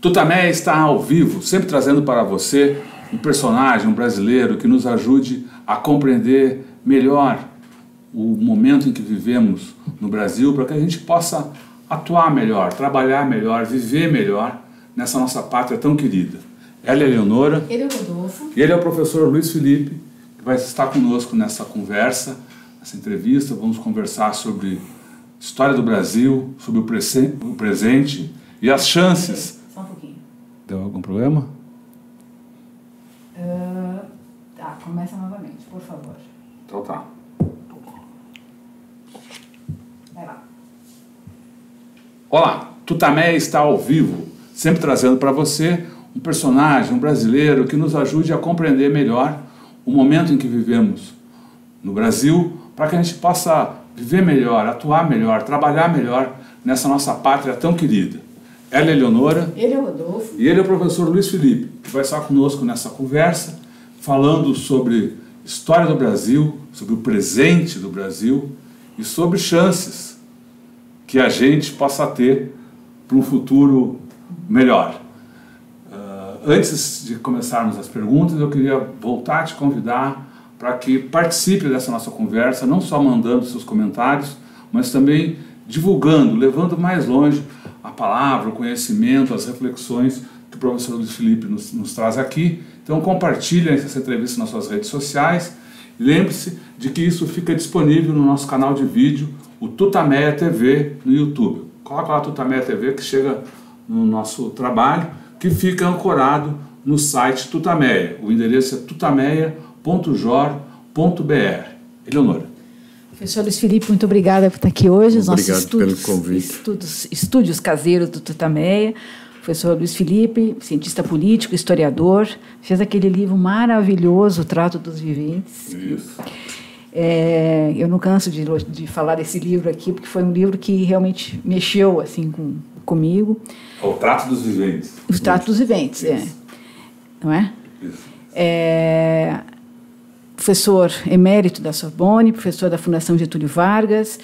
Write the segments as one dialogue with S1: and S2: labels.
S1: Tutameia está ao vivo, sempre trazendo para você um personagem, um brasileiro que nos ajude a compreender melhor o momento em que vivemos no Brasil, para que a gente possa atuar melhor, trabalhar melhor, viver melhor nessa nossa pátria tão querida. Ela é a Eleonora.
S2: Ele é o Rodolfo.
S1: E ele é o professor Luiz Felipe, que vai estar conosco nessa conversa, nessa entrevista. Vamos conversar sobre história do Brasil, sobre o presente e as chances.
S2: Só um pouquinho.
S1: Deu algum problema?
S2: Tá, começa novamente, por favor.
S1: Então tá.
S2: Vai lá.
S1: Olá, Tutameia está ao vivo, sempre trazendo para você um personagem, um brasileiro que nos ajude a compreender melhor o momento em que vivemos no Brasil, para que a gente possa viver melhor, atuar melhor, trabalhar melhor nessa nossa pátria tão querida. Ela é a Eleonora.
S2: Ele é o Rodolfo.
S1: E ele é o professor Luiz Felipe, que vai estar conosco nessa conversa, falando sobre história do Brasil, sobre o presente do Brasil e sobre chances que a gente possa ter para um futuro melhor. Antes de começarmos as perguntas, eu queria voltar a te convidar para que participe dessa nossa conversa, não só mandando seus comentários, mas também divulgando, levando mais longe a palavra, o conhecimento, as reflexões que o professor Luiz Felipe nos traz aqui. Então compartilhe essa entrevista nas suas redes sociais e lembre-se de que isso fica disponível no nosso canal de vídeo, o Tutameia TV no YouTube. Coloca lá Tutameia TV que chega no nosso trabalho, que fica ancorado no site Tutameia. O endereço é tutameia.jor.br. Eleonora.
S2: Professor Luiz Felipe, muito obrigada por estar aqui hoje.
S3: Obrigado pelo convite.
S2: Estúdios caseiros do Tutameia. Professor Luiz Felipe, cientista político, historiador, fez aquele livro maravilhoso, O Trato dos Viventes.
S1: Isso.
S2: Eu não canso de falar desse livro aqui, porque foi um livro que realmente mexeu assim, comigo.
S1: O Trato dos Viventes.
S2: O Trato dos Viventes, não é?
S1: Isso.
S2: Professor emérito da Sorbonne, professor da Fundação Getúlio Vargas,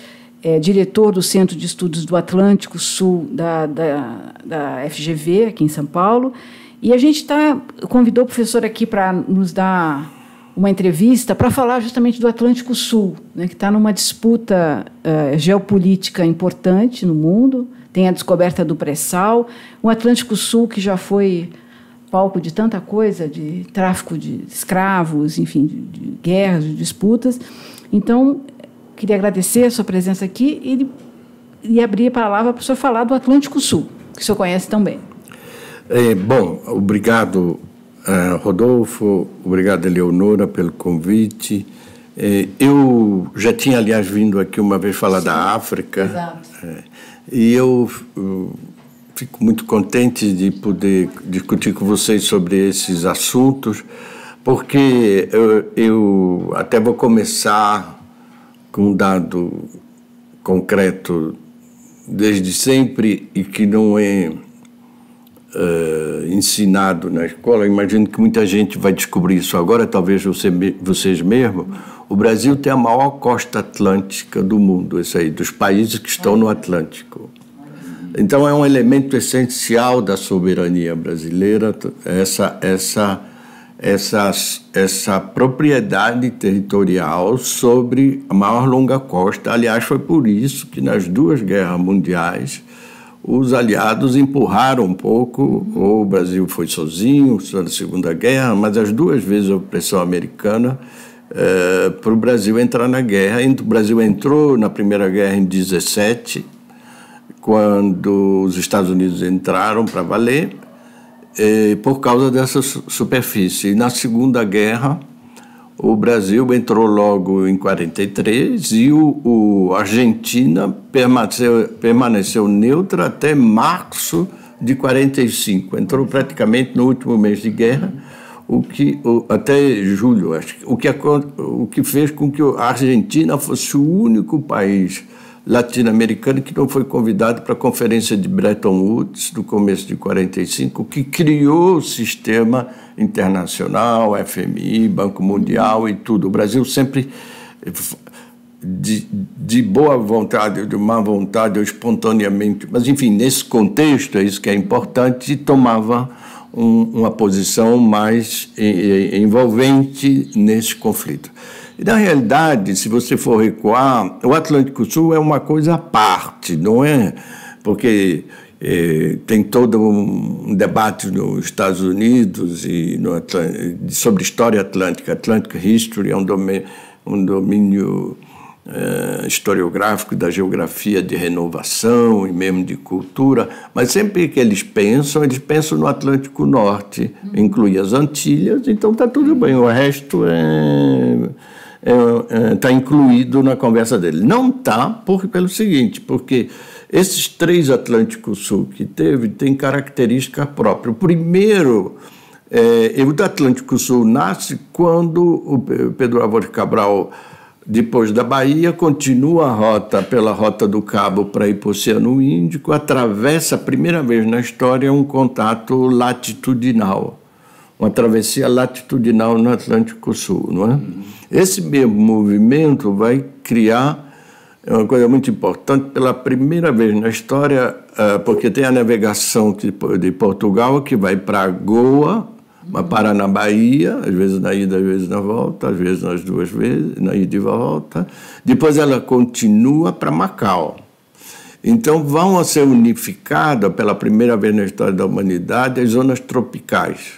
S2: diretor do Centro de Estudos do Atlântico Sul da FGV, aqui em São Paulo. E a gente convidou o professor aqui para nos dar uma entrevista para falar justamente do Atlântico Sul, né, que está numa disputa geopolítica importante no mundo. Tem a descoberta do pré-sal, o Atlântico Sul que já foi palco de tanta coisa, de tráfico de escravos, enfim, de guerras, de disputas. Então, queria agradecer a sua presença aqui e abrir a palavra para o senhor falar do Atlântico Sul, que o senhor conhece tão bem.
S3: Bom, obrigado, Rodolfo, obrigado, Eleonora, pelo convite. Eu já tinha, aliás, vindo aqui uma vez falar da África.
S2: Exato.
S3: E eu fico muito contente de poder discutir com vocês sobre esses assuntos, porque eu até vou começar com um dado concreto desde sempre e que não é ensinado na escola. Eu imagino que muita gente vai descobrir isso agora, talvez vocês mesmos. O Brasil tem a maior costa atlântica do mundo, esse aí, dos países que estão no Atlântico. Então, é um elemento essencial da soberania brasileira, essa propriedade territorial sobre a maior longa costa. Aliás, foi por isso que nas duas guerras mundiais os aliados empurraram um pouco. O Brasil foi sozinho na Segunda Guerra, mas as duas vezes a opressão americana para o Brasil entrar na guerra. O Brasil entrou na Primeira Guerra em 17, quando os Estados Unidos entraram para valer, por causa dessa superfície. E na Segunda Guerra, o Brasil entrou logo em 43 e a Argentina permaneceu neutra até março de 45. Entrou praticamente no último mês de guerra, até julho, acho, o que fez com que a Argentina fosse o único país latino-americano que não foi convidado para a Conferência de Bretton Woods, no começo de 45, que criou o sistema internacional, FMI, Banco Mundial e tudo. O Brasil sempre de boa vontade, de má vontade, ou espontaneamente, mas, enfim, nesse contexto, é isso que é importante, tomava uma posição mais envolvente nesse conflito. E, na realidade, se você for recuar, o Atlântico Sul é uma coisa à parte, não é? Porque tem todo um debate nos Estados Unidos e sobre história atlântica. Atlantic History é um domínio historiográfico da geografia de renovação e mesmo de cultura, mas sempre que eles pensam no Atlântico Norte, inclui as Antilhas, então está tudo bem, o resto está incluído na conversa dele. Não está pelo seguinte, porque esses 3 Atlânticos Sul que tem característica própria. O primeiro, o Atlântico Sul nasce quando o Pedro Álvares Cabral, depois da Bahia, continua a rota pela Rota do Cabo para ir para o Oceano Índico, atravessa a primeira vez na história um contato latitudinal, uma travessia latitudinal no Atlântico Sul, não é? Esse mesmo movimento vai criar uma coisa muito importante pela primeira vez na história, porque tem a navegação de Portugal que vai para Goa, mas para na Bahia, às vezes na ida, às vezes na volta, às vezes nas 2 vezes, na ida e volta. Depois ela continua para Macau. Então vão ser unificadas pela primeira vez na história da humanidade as zonas tropicais.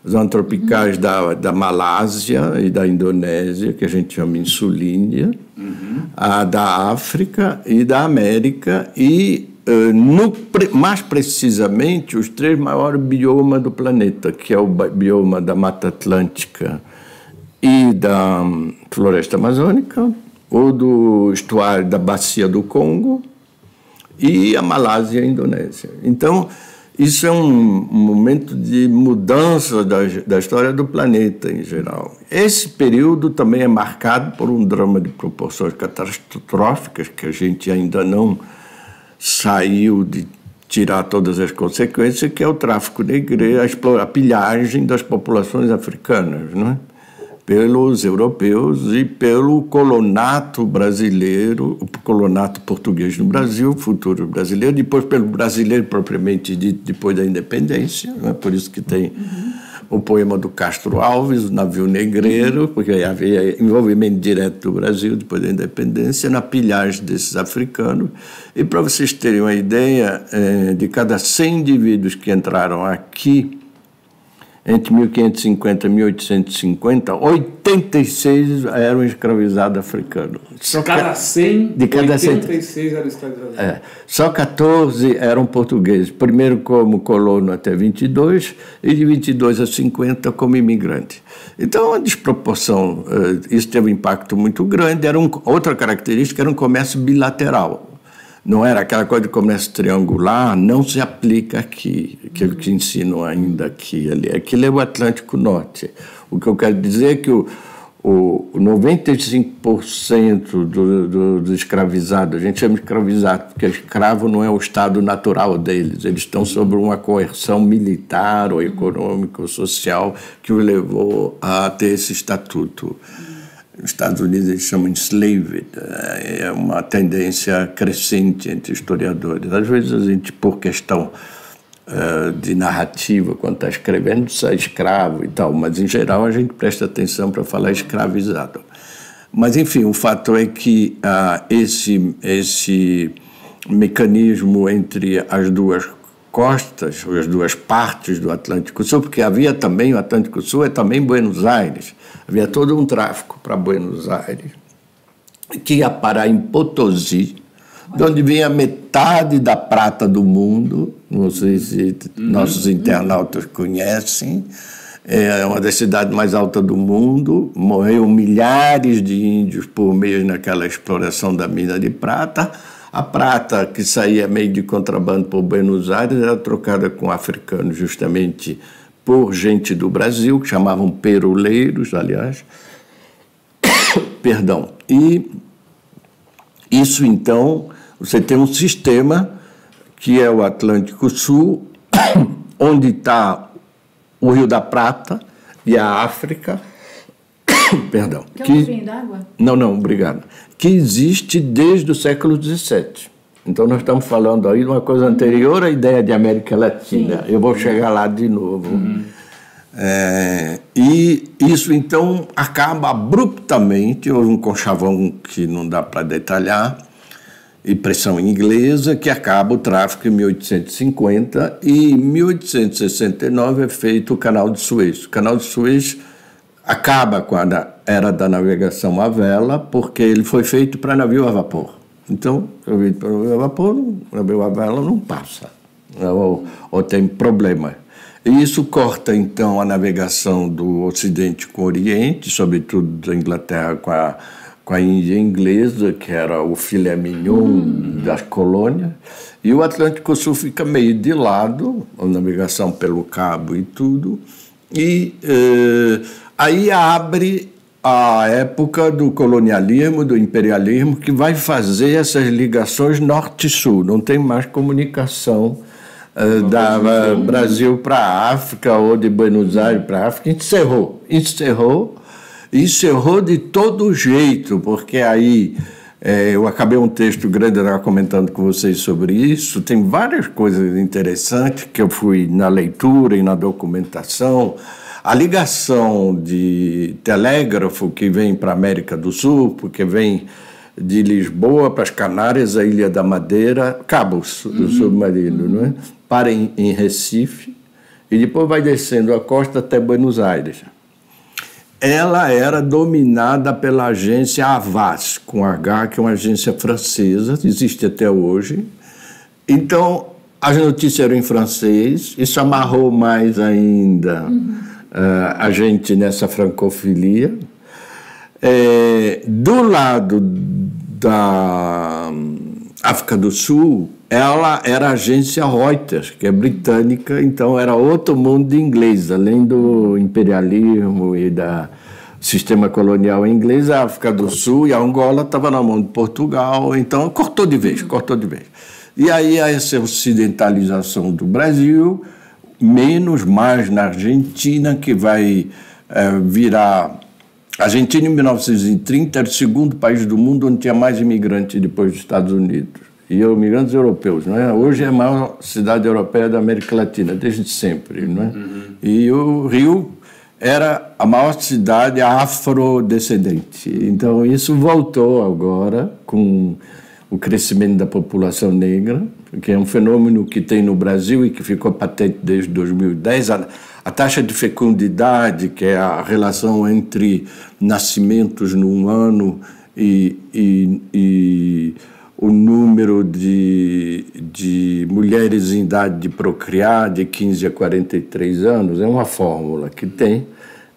S3: As zonas tropicais da Malásia e da Indonésia, que a gente chama Insulíndia, a da África e da América e, mais precisamente, os 3 maiores biomas do planeta, que é o bioma da Mata Atlântica e da Floresta Amazônica, ou do estuário da Bacia do Congo e a Malásia e a Indonésia. Então, isso é um momento de mudança da história do planeta em geral. Esse período também é marcado por um drama de proporções catastróficas que a gente ainda não saiu de tirar todas as consequências, que é o tráfico negreiro, a pilhagem das populações africanas, não é? Pelos europeus e pelo colonato brasileiro, o colonato português no Brasil, o futuro brasileiro, depois pelo brasileiro propriamente dito, depois da independência, não é? Por isso que tem o poema do Castro Alves, o Navio Negreiro, porque havia envolvimento direto do Brasil depois da independência, na pilhagem desses africanos. E para vocês terem uma ideia, de cada 100 indivíduos que entraram aqui, entre 1550 e 1850, 86 eram escravizados africanos.
S1: Só cada 100,
S3: de cada
S1: 86 eram escravizados.
S3: Só 14 eram portugueses. Primeiro como colono até 22 e de 22 a 50 como imigrante. Então, a desproporção, isso teve um impacto muito grande. Outra característica era um comércio bilateral. Não era aquela coisa de comércio triangular, não se aplica aqui, aquilo que ensinam ainda aqui. Aquilo é o Atlântico Norte. O que eu quero dizer é que o 95% dos escravizados, a gente chama de escravizado, porque escravo não é o estado natural deles, eles estão sob uma coerção militar ou econômica ou social que o levou a ter esse estatuto. Nos Estados Unidos eles chamam enslaved, é uma tendência crescente entre historiadores. Às vezes a gente, por questão de narrativa, quando está escrevendo, sai escravo e tal, mas em geral a gente presta atenção para falar escravizado. Mas enfim, o fato é que esse mecanismo entre as duas costas, as duas partes do Atlântico Sul, porque havia também, o Atlântico Sul é também Buenos Aires, havia todo um tráfico para Buenos Aires, que ia parar em Potosí, de onde vinha metade da prata do mundo, não sei se nossos internautas conhecem, é uma das cidades mais altas do mundo, morreram milhares de índios por mês naquela exploração da mina de prata. A prata que saía meio de contrabando por Buenos Aires era trocada com africanos justamente por gente do Brasil, que chamavam peroleiros, aliás. Perdão. E isso, então, você tem um sistema que é o Atlântico Sul, onde está o Rio da Prata e a África, Perdão.
S2: Quer um copinho d'água?
S3: Não, obrigado. Que existe desde o século XVII. Então, nós estamos falando aí de uma coisa anterior à ideia de América Latina. Sim. Eu vou chegar lá de novo. E isso, então, acaba abruptamente. Houve um conchavão que não dá para detalhar, e pressão inglesa, que acaba o tráfico em 1850, e em 1869 é feito o Canal de Suez. O Canal de Suez acaba com a era da navegação à vela, porque ele foi feito para navio a vapor. Então, para navio a vapor, navio a vela não passa, ou tem problema. E isso corta, então, a navegação do Ocidente com o Oriente, sobretudo da Inglaterra com a Índia inglesa, que era o filé mignon das colônias, e o Atlântico Sul fica meio de lado, a navegação pelo cabo e tudo, e aí abre a época do colonialismo, do imperialismo, que vai fazer essas ligações norte-sul, não tem mais comunicação da Brasil para a África ou de Buenos Aires para a África, encerrou de todo jeito, porque aí eu acabei um texto grande comentando com vocês sobre isso, tem várias coisas interessantes que eu fui na leitura e na documentação. A ligação de telégrafo que vem para a América do Sul, porque vem de Lisboa para as Canárias, a Ilha da Madeira, cabo submarino, não é? Para em Recife, e depois vai descendo a costa até Buenos Aires. Ela era dominada pela agência Havas, com H, que é uma agência francesa, existe até hoje. Então, as notícias eram em francês, isso amarrou mais ainda a gente nessa francofilia. Do lado da África do Sul, ela era a agência Reuters, que é britânica, então era outro mundo de inglês, além do imperialismo e do sistema colonial inglês, a África do Sul e a Angola estavam na mão de Portugal, então cortou de vez. E aí essa ocidentalização do Brasil, mais na Argentina, que vai virar... A Argentina, em 1930, era o segundo país do mundo onde tinha mais imigrantes depois dos Estados Unidos. E imigrantes europeus, não é? Hoje é a maior cidade europeia da América Latina, desde sempre, não é? E o Rio era a maior cidade afrodescendente. Então, isso voltou agora com o crescimento da população negra, que é um fenômeno que tem no Brasil e que ficou patente desde 2010. A taxa de fecundidade, que é a relação entre nascimentos num ano e o número de mulheres em idade de procriar de 15 a 43 anos, é uma fórmula que tem,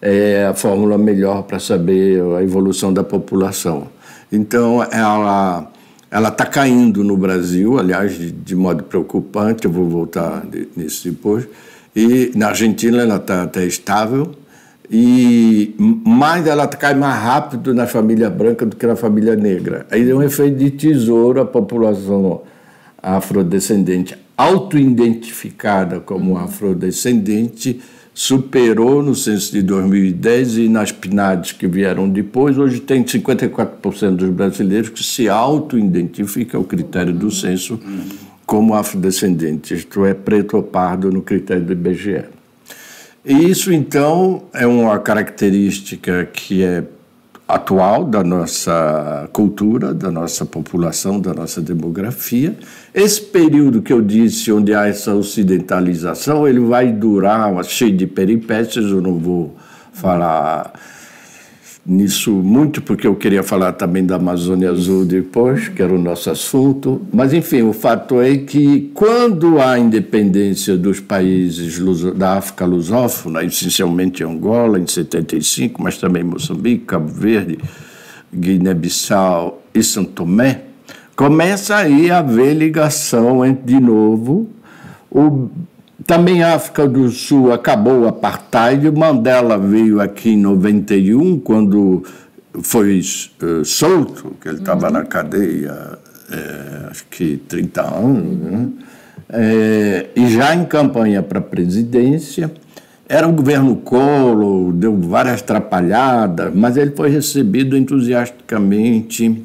S3: é a fórmula melhor para saber a evolução da população. Então, ela está caindo no Brasil, aliás, de modo preocupante, eu vou voltar nisso depois, e na Argentina ela está até estável, mas ela cai mais rápido na família branca do que na família negra. Aí é um efeito de tesouro, a população afrodescendente auto-identificada como afrodescendente superou no censo de 2010 e nas PNADs que vieram depois, hoje tem 54% dos brasileiros que se auto-identificam, é o critério do censo, como afrodescendentes, isto é, preto ou pardo no critério do IBGE. E isso, então, é uma característica que é atual da nossa cultura, da nossa população, da nossa demografia. Esse período que eu disse, onde há essa ocidentalização, ele vai durar cheio de peripécias, eu não vou falar nisso muito, porque eu queria falar também da Amazônia Azul depois, que era o nosso assunto. Mas, enfim, o fato é que quando há independência dos países da África lusófona, essencialmente Angola, em 75, mas também Moçambique, Cabo Verde, Guiné-Bissau e São Tomé, começa aí a haver ligação entre, de novo, também a África do Sul acabou o apartheid, Mandela veio aqui em 91, quando foi solto, que ele estava na cadeia, acho que 30 anos, né? E já em campanha para a presidência, Era o governo Collor, deu várias atrapalhadas, mas ele foi recebido entusiasticamente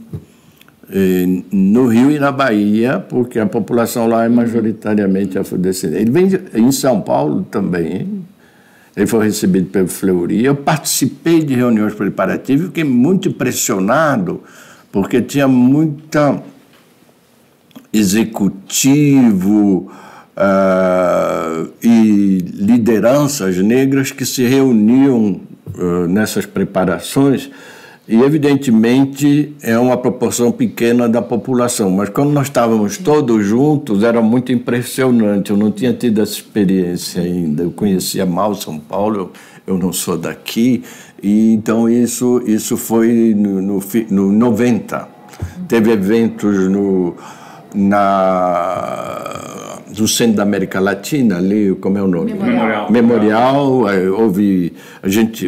S3: no Rio e na Bahia, porque a população lá é majoritariamente afrodescendente. Ele vem em São Paulo também. Ele foi recebido pelo Fleury. Eu participei de reuniões preparativas e fiquei muito impressionado, porque tinha muita executivo e lideranças negras que se reuniam nessas preparações, e evidentemente é uma proporção pequena da população, mas quando nós estávamos todos juntos era muito impressionante. Eu não tinha tido essa experiência ainda, eu conhecia mal São Paulo, eu não sou daqui, e então isso foi no 90. Teve eventos no centro da América Latina, ali, como é o nome? Memorial.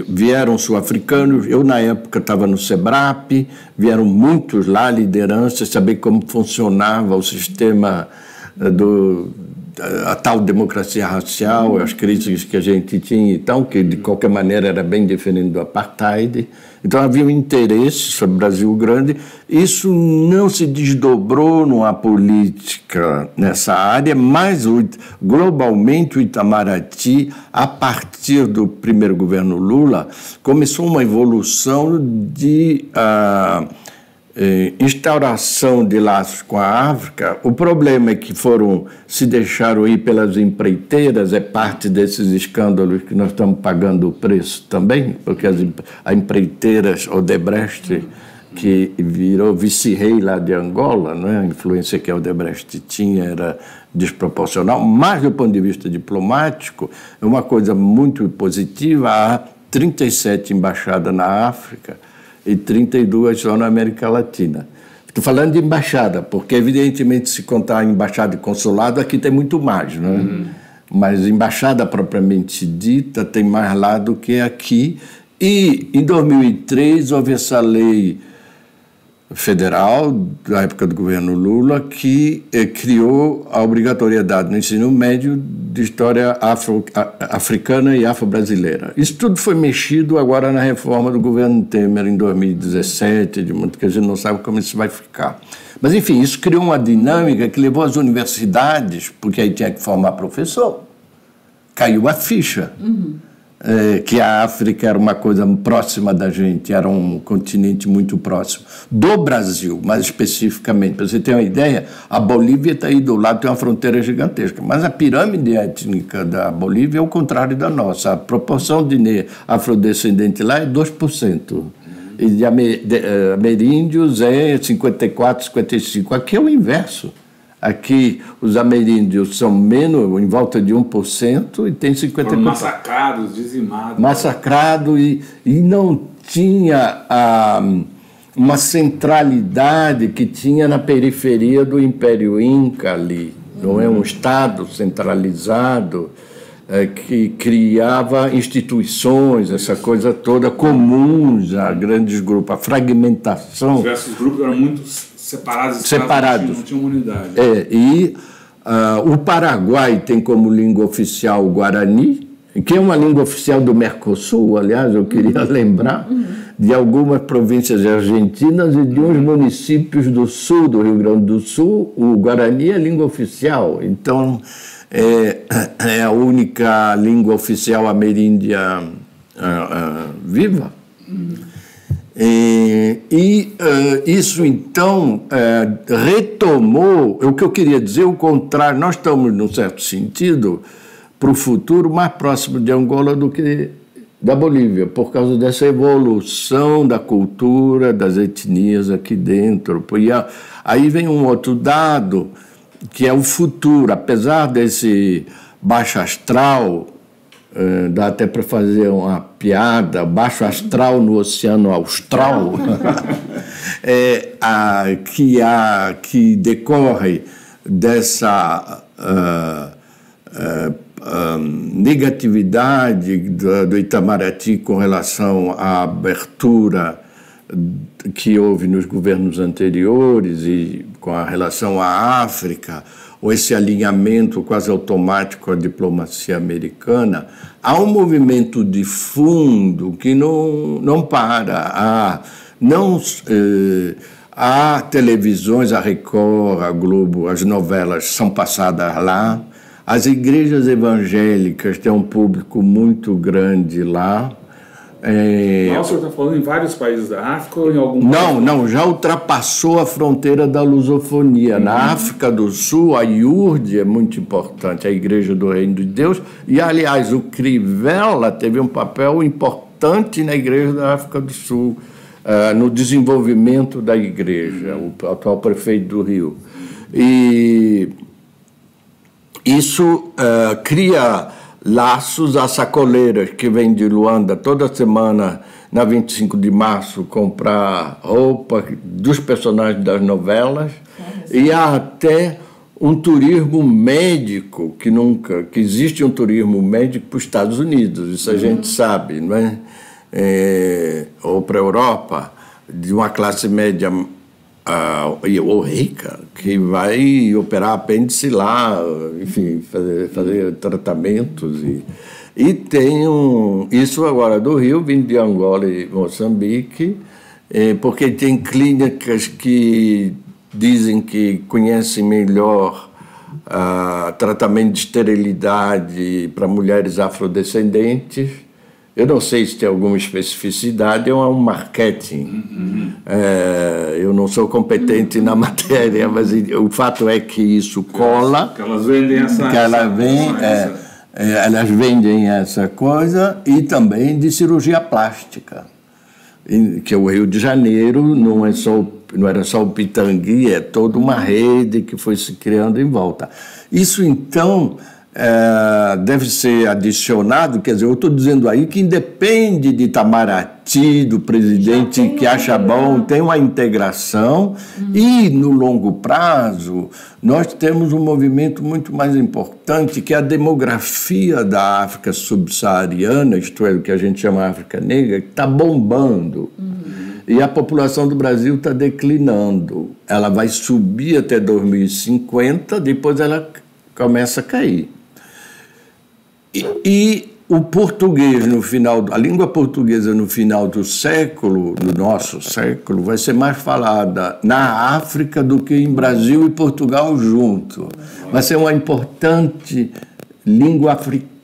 S3: Vieram sul-africanos, eu na época estava no SEBRAP, vieram muitos lá, lideranças, saber como funcionava o sistema a tal democracia racial, as crises que a gente tinha e tal, que de qualquer maneira era bem diferente do apartheid. Então havia um interesse sobre o Brasil Grande. Isso não se desdobrou numa política nessa área, mas globalmente o Itamaraty, a partir do primeiro governo Lula, começou uma evolução de instauração de laços com a África. O problema é que se deixaram ir pelas empreiteiras, é parte desses escândalos que nós estamos pagando o preço também, porque a empreiteira Odebrecht, que virou vice-rei lá de Angola, não é? A influência que a Odebrecht tinha era desproporcional, mas do ponto de vista diplomático é uma coisa muito positiva. Há 37 embaixadas na África e 32 só na América Latina. Estou falando de embaixada, porque, evidentemente, se contar embaixada e consulado, aqui tem muito mais, não é? Mas embaixada propriamente dita tem mais lá do que aqui. E, em 2003, houve essa lei federal, da época do governo Lula, que criou a obrigatoriedade no ensino médio de história africana e afro-brasileira. Isso tudo foi mexido agora na reforma do governo Temer, em 2017, de muito que a gente não sabe como isso vai ficar. Mas, enfim, isso criou uma dinâmica que levou as universidades, porque aí tinha que formar professor, caiu a ficha. Que a África era uma coisa próxima da gente, era um continente muito próximo do Brasil, mais especificamente. Para você ter uma ideia, a Bolívia está aí do lado, tem uma fronteira gigantesca, mas a pirâmide étnica da Bolívia é o contrário da nossa. A proporção de afrodescendente lá é 2%. E de ameríndios é 54, 55%. Aqui é o inverso. Aqui os ameríndios são menos, em volta de 1%, e tem 54%. Foram
S1: massacrados, dizimados.
S3: Massacrados, e não tinha uma centralidade que tinha na periferia do Império Inca ali. Não é um Estado centralizado que criava instituições, essa coisa toda, comuns a grandes grupos. A fragmentação...
S1: Diversos grupos eram muito separados. Não tinham unidade.
S3: O Paraguai tem como língua oficial o Guarani, que é uma língua oficial do Mercosul, aliás, eu queria lembrar, de algumas províncias argentinas e de uns municípios do sul do Rio Grande do Sul. O Guarani é língua oficial, então é a única língua oficial ameríndia viva. Isso, então, retomou, o que eu queria dizer, o contrário. Nós estamos, num certo sentido, para o futuro, mais próximo de Angola do que da Bolívia, por causa dessa evolução da cultura, das etnias aqui dentro. E aí vem um outro dado, que é o futuro. Apesar desse baixo astral, dá até para fazer uma piada, baixo astral no Oceano Austral, que decorre dessa negatividade do Itamaraty com relação à abertura que houve nos governos anteriores e com a relação à África. ou esse alinhamento quase automático à diplomacia americana, há um movimento de fundo que não para. Há televisões, a Record, a Globo, as novelas são passadas lá. As igrejas evangélicas têm um público muito grande lá.
S1: O senhor está falando em vários países da África ou em algum país?
S3: Não, já ultrapassou a fronteira da lusofonia. Na África do Sul, a IURD é muito importante, a Igreja do Reino de Deus, e, aliás, o Crivella teve um papel importante na Igreja da África do Sul, no desenvolvimento da igreja, o atual prefeito do Rio. E isso cria laços. As sacoleiras que vêm de Luanda toda semana, na 25 de março, comprar roupa dos personagens das novelas. E há até um turismo médico, que existe um turismo médico para os Estados Unidos, isso a gente sabe, não é? Ou para a Europa, de uma classe média ou rica, que vai operar apêndice lá, enfim, fazer tratamentos. E tem isso agora do Rio, vindo de Angola e Moçambique, porque tem clínicas que dizem que conhecem melhor tratamento de esterilidade para mulheres afrodescendentes. Eu não sei se tem alguma especificidade ou é um marketing. Eu não sou competente na matéria, mas o fato é que isso cola.
S1: Que elas vendem
S3: elas vendem essa coisa, e também de cirurgia plástica, que o Rio de Janeiro não era só o Pitangui, é toda uma rede que foi se criando em volta. Isso, então, deve ser adicionado, quer dizer, eu estou dizendo aí que independe de Itamaraty, do presidente que acha bom, tem uma integração, e no longo prazo nós temos um movimento muito mais importante, que é a demografia da África subsaariana, isto é, o que a gente chama África Negra, que está bombando. E a população do Brasil está declinando. Ela vai subir até 2050, depois ela começa a cair. E o português a língua portuguesa no final do nosso século, vai ser mais falada na África do que em Brasil e Portugal junto. Vai ser uma importante língua africana,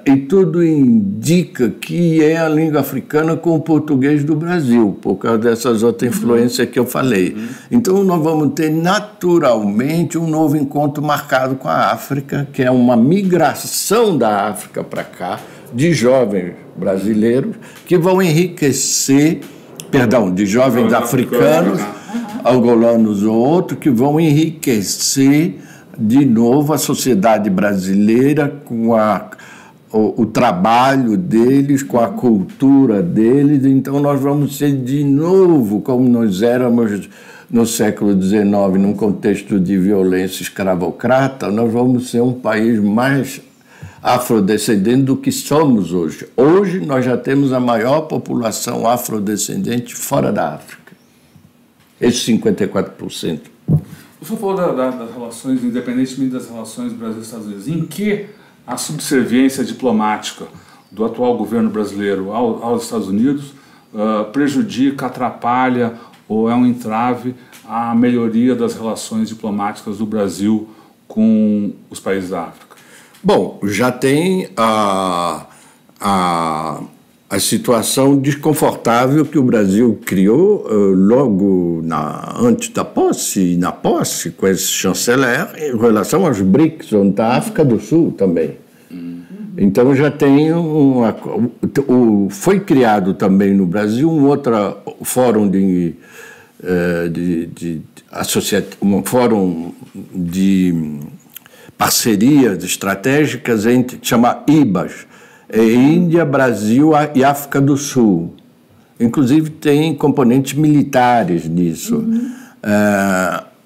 S3: e tudo indica que é a língua africana com o português do Brasil, por causa dessas outras influências que eu falei. Então nós vamos ter naturalmente um novo encontro marcado com a África, que é uma migração da África para cá, de jovens brasileiros que vão enriquecer, de jovens africanos, angolanos ou outros, que vão enriquecer de novo a sociedade brasileira com o trabalho deles, com a cultura deles. Então nós vamos ser de novo como nós éramos no século XIX, num contexto de violência escravocrata. Nós vamos ser um país mais afrodescendente do que somos hoje. Hoje nós já temos a maior população afrodescendente fora da África, esses 54%.
S1: O senhor falou das relações, independentemente das relações Brasil e Estados Unidos, em que a subserviência diplomática do atual governo brasileiro aos Estados Unidos prejudica, atrapalha ou é um entrave à melhoria das relações diplomáticas do Brasil com os países da África?
S3: Bom, já tem a situação desconfortável que o Brasil criou logo antes da posse e na posse com esse chanceler em relação aos BRICS, onde está a África do Sul também. Então já tem foi criado também no Brasil um outro fórum um fórum de parcerias estratégicas chama IBAS, Índia, Brasil e África do Sul. Inclusive tem componentes militares nisso.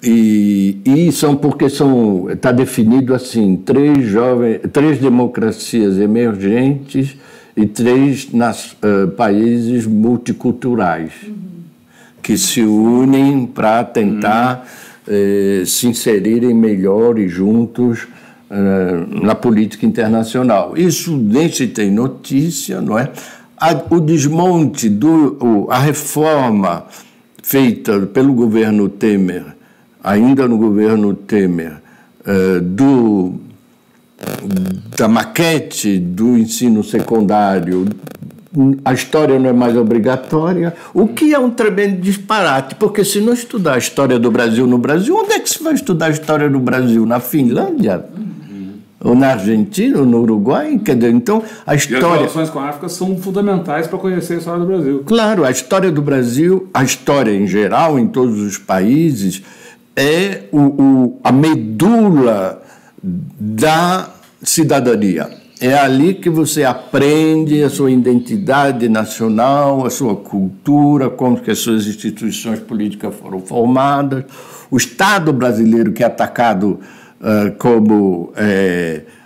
S3: E está definido assim, 3 democracias emergentes e 3 países multiculturais que se unem para tentar se inserirem melhor e juntos na política internacional. Isso nem se tem notícia, não é? O desmonte, a reforma feita pelo governo Temer, ainda no governo Temer, da maquete do ensino secundário, a história não é mais obrigatória, o que é um tremendo disparate, porque se não estudar a história do Brasil no Brasil, onde é que se vai estudar a história do Brasil? Na Finlândia? Ou na Argentina, ou no Uruguai? Quer dizer, então, a história...
S1: E as relações com a África são fundamentais para conhecer a história do Brasil.
S3: Claro, a história do Brasil, a história em geral, em todos os países, é a medula da cidadania. É ali que você aprende a sua identidade nacional, a sua cultura, como que as suas instituições políticas foram formadas. O Estado brasileiro, que é atacado como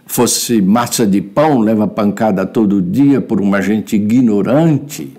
S3: fosse massa de pão, leva pancada todo dia por uma gente ignorante.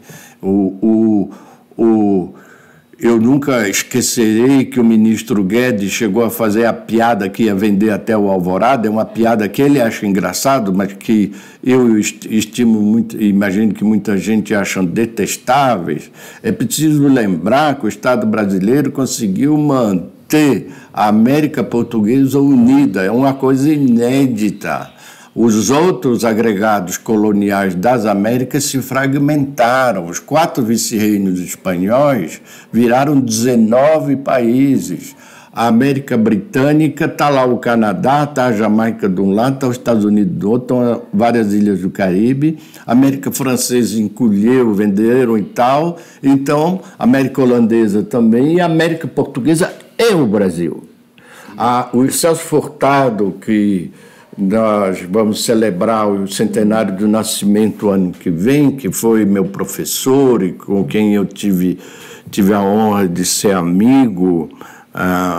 S3: Eu nunca esquecerei que o ministro Guedes chegou a fazer a piada que ia vender até o Alvorada. É uma piada que ele acha engraçado, mas que eu estimo muito, imagino que muita gente acha detestáveis. É preciso lembrar que o Estado brasileiro conseguiu manter a América Portuguesa unida. É uma coisa inédita. Os outros agregados coloniais das Américas se fragmentaram. Os 4 vice-reinos espanhóis viraram 19 países. A América Britânica, está lá o Canadá, está a Jamaica de um lado, está os Estados Unidos do outro, estão várias ilhas do Caribe. A América Francesa encolheu, venderam e tal. Então, a América Holandesa também. E a América Portuguesa é o Brasil. O Celso Furtado, que... nós vamos celebrar o centenário do nascimento ano que vem, que foi meu professor e com quem eu tive a honra de ser amigo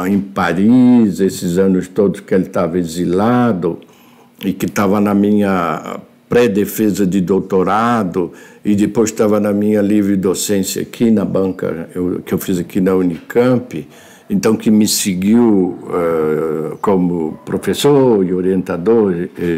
S3: em Paris, esses anos todos que ele estava exilado e que estava na minha pré-defesa de doutorado e depois estava na minha livre docência aqui na banca que eu fiz aqui na Unicamp. Então, que me seguiu como professor e orientador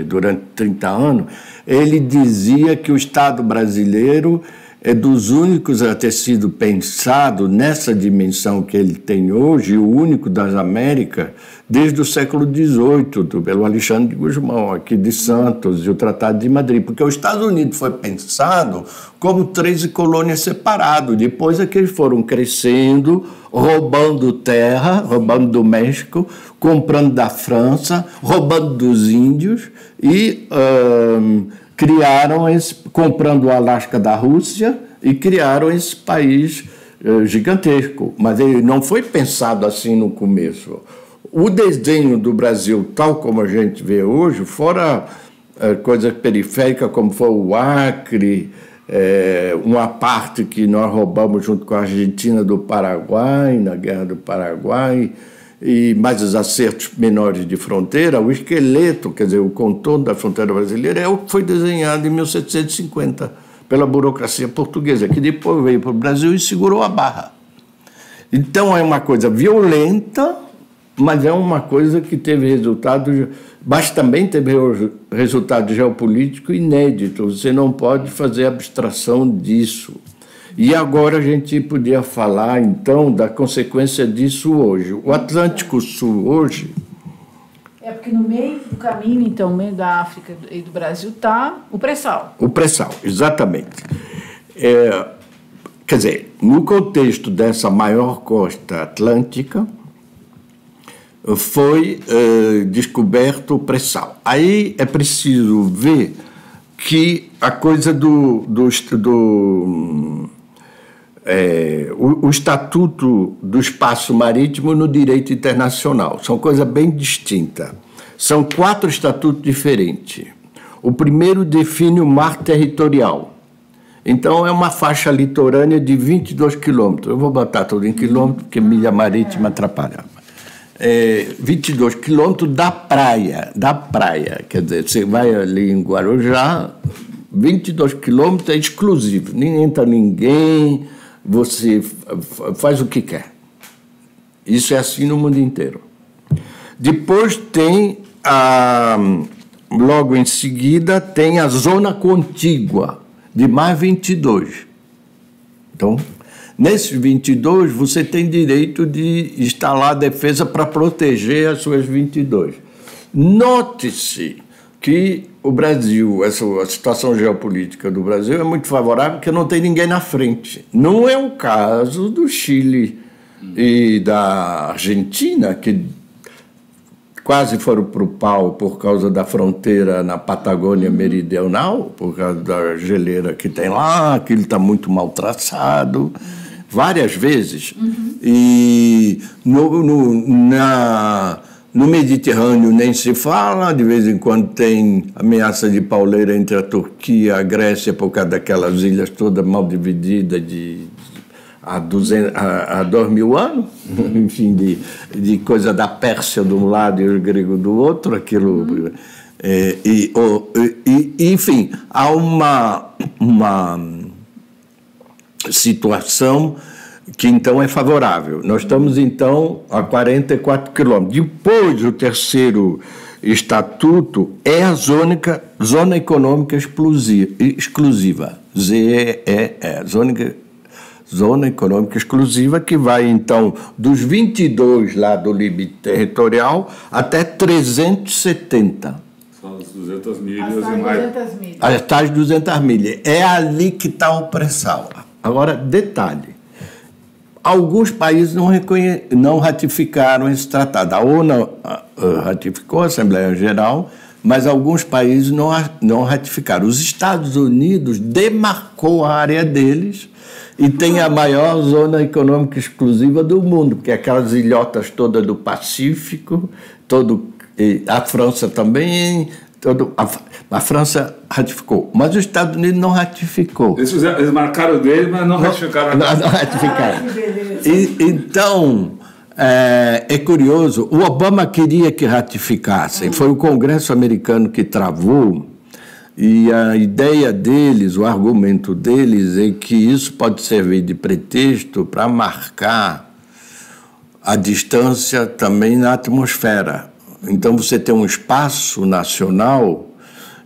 S3: durante 30 anos, ele dizia que o Estado brasileiro é dos únicos a ter sido pensado nessa dimensão que ele tem hoje, o único das Américas, desde o século XVIII, pelo Alexandre de Gusmão, aqui de Santos, e o Tratado de Madrid, porque os Estados Unidos foi pensado como 13 colônias separadas, depois é que eles foram crescendo, roubando terra, roubando do México, comprando da França, roubando dos índios e criaram comprando o Alasca da Rússia e criaram esse país gigantesco. Mas ele não foi pensado assim no começo. O desenho do Brasil, tal como a gente vê hoje, fora coisas periféricas como foi o Acre, uma parte que nós roubamos junto com a Argentina do Paraguai, na Guerra do Paraguai, e mais os acertos menores de fronteira, o esqueleto, quer dizer, o contorno da fronteira brasileira é o que foi desenhado em 1750 pela burocracia portuguesa, que depois veio para o Brasil e segurou a barra. Então é uma coisa violenta, mas é uma coisa que teve resultado, mas também teve resultado geopolítico inédito. Você não pode fazer abstração disso. E agora a gente podia falar, então, da consequência disso hoje. O Atlântico Sul hoje...
S2: É porque no meio do caminho, então, no meio da África e do Brasil, está o pré-sal.
S3: O pré-sal, exatamente. Quer dizer, no contexto dessa maior costa atlântica, foi descoberto o pré-sal. Aí é preciso ver que a coisa o Estatuto do Espaço Marítimo no direito internacional. São coisas bem distintas. São 4 estatutos diferentes. O primeiro define o mar territorial. Então, é uma faixa litorânea de 22 quilômetros. Eu vou botar tudo em quilômetros, porque milha marítima atrapalha. 22 quilômetros da praia. Quer dizer, você vai ali em Guarujá, 22 quilômetros é exclusivo. Nem entra ninguém... Você faz o que quer. Isso é assim no mundo inteiro. Depois tem, logo em seguida, tem a zona contígua, de mais 22. Então, nesses 22, você tem direito de instalar a defesa para proteger as suas 22. Note-se que o Brasil, a situação geopolítica do Brasil é muito favorável porque não tem ninguém na frente. Não é o caso do Chile e da Argentina, que quase foram para o pau por causa da fronteira na Patagônia Meridional, por causa da geleira que tem lá, que ele está muito mal traçado, várias vezes. E no Mediterrâneo nem se fala, de vez em quando tem ameaça de pauleira entre a Turquia e a Grécia por causa daquelas ilhas todas mal divididas há 2000 anos, enfim, de coisa da Pérsia de um lado e o grego do outro, aquilo... enfim, há uma situação que então é favorável. Nós estamos então a 44 quilômetros. Depois, o terceiro estatuto é a Zona Econômica Exclusiva, ZEE, Zona Econômica Exclusiva, que vai então dos 22 lá do limite territorial até 370.
S1: São as 200 milhas
S2: e mais... 200 milhas.
S3: As tais 200 milhas. É ali que está o pré-sal. Agora, detalhe. Alguns países não ratificaram esse tratado. A ONU ratificou, a Assembleia Geral, mas alguns países não ratificaram. Os Estados Unidos demarcou a área deles e tem a maior zona econômica exclusiva do mundo, porque aquelas ilhotas todas do Pacífico, a França também... A França ratificou, mas os Estados Unidos não ratificou.
S1: Eles marcaram dele, mas não ratificaram.
S3: Não ratificaram. Então, é curioso, o Obama queria que ratificassem, foi o Congresso americano que travou, e a ideia deles, o argumento deles é que isso pode servir de pretexto para marcar a distância também na atmosfera. Então, você tem um espaço nacional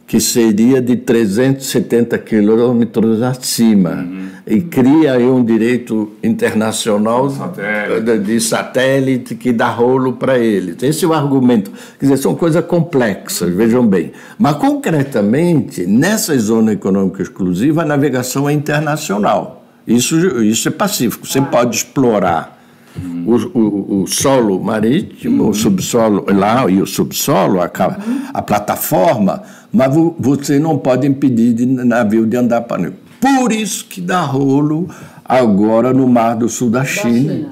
S3: que seria de 370 quilômetros acima e cria aí um direito internacional de satélite que dá rolo para eles. Esse é o argumento. Quer dizer, são coisas complexas, vejam bem. Mas, concretamente, nessa zona econômica exclusiva, a navegação é internacional. Isso é pacífico. Você pode explorar o solo marítimo, o subsolo lá e o subsolo, a plataforma, mas você não pode impedir de navio de andar para nele. Por isso que dá rolo agora no Mar do Sul da China.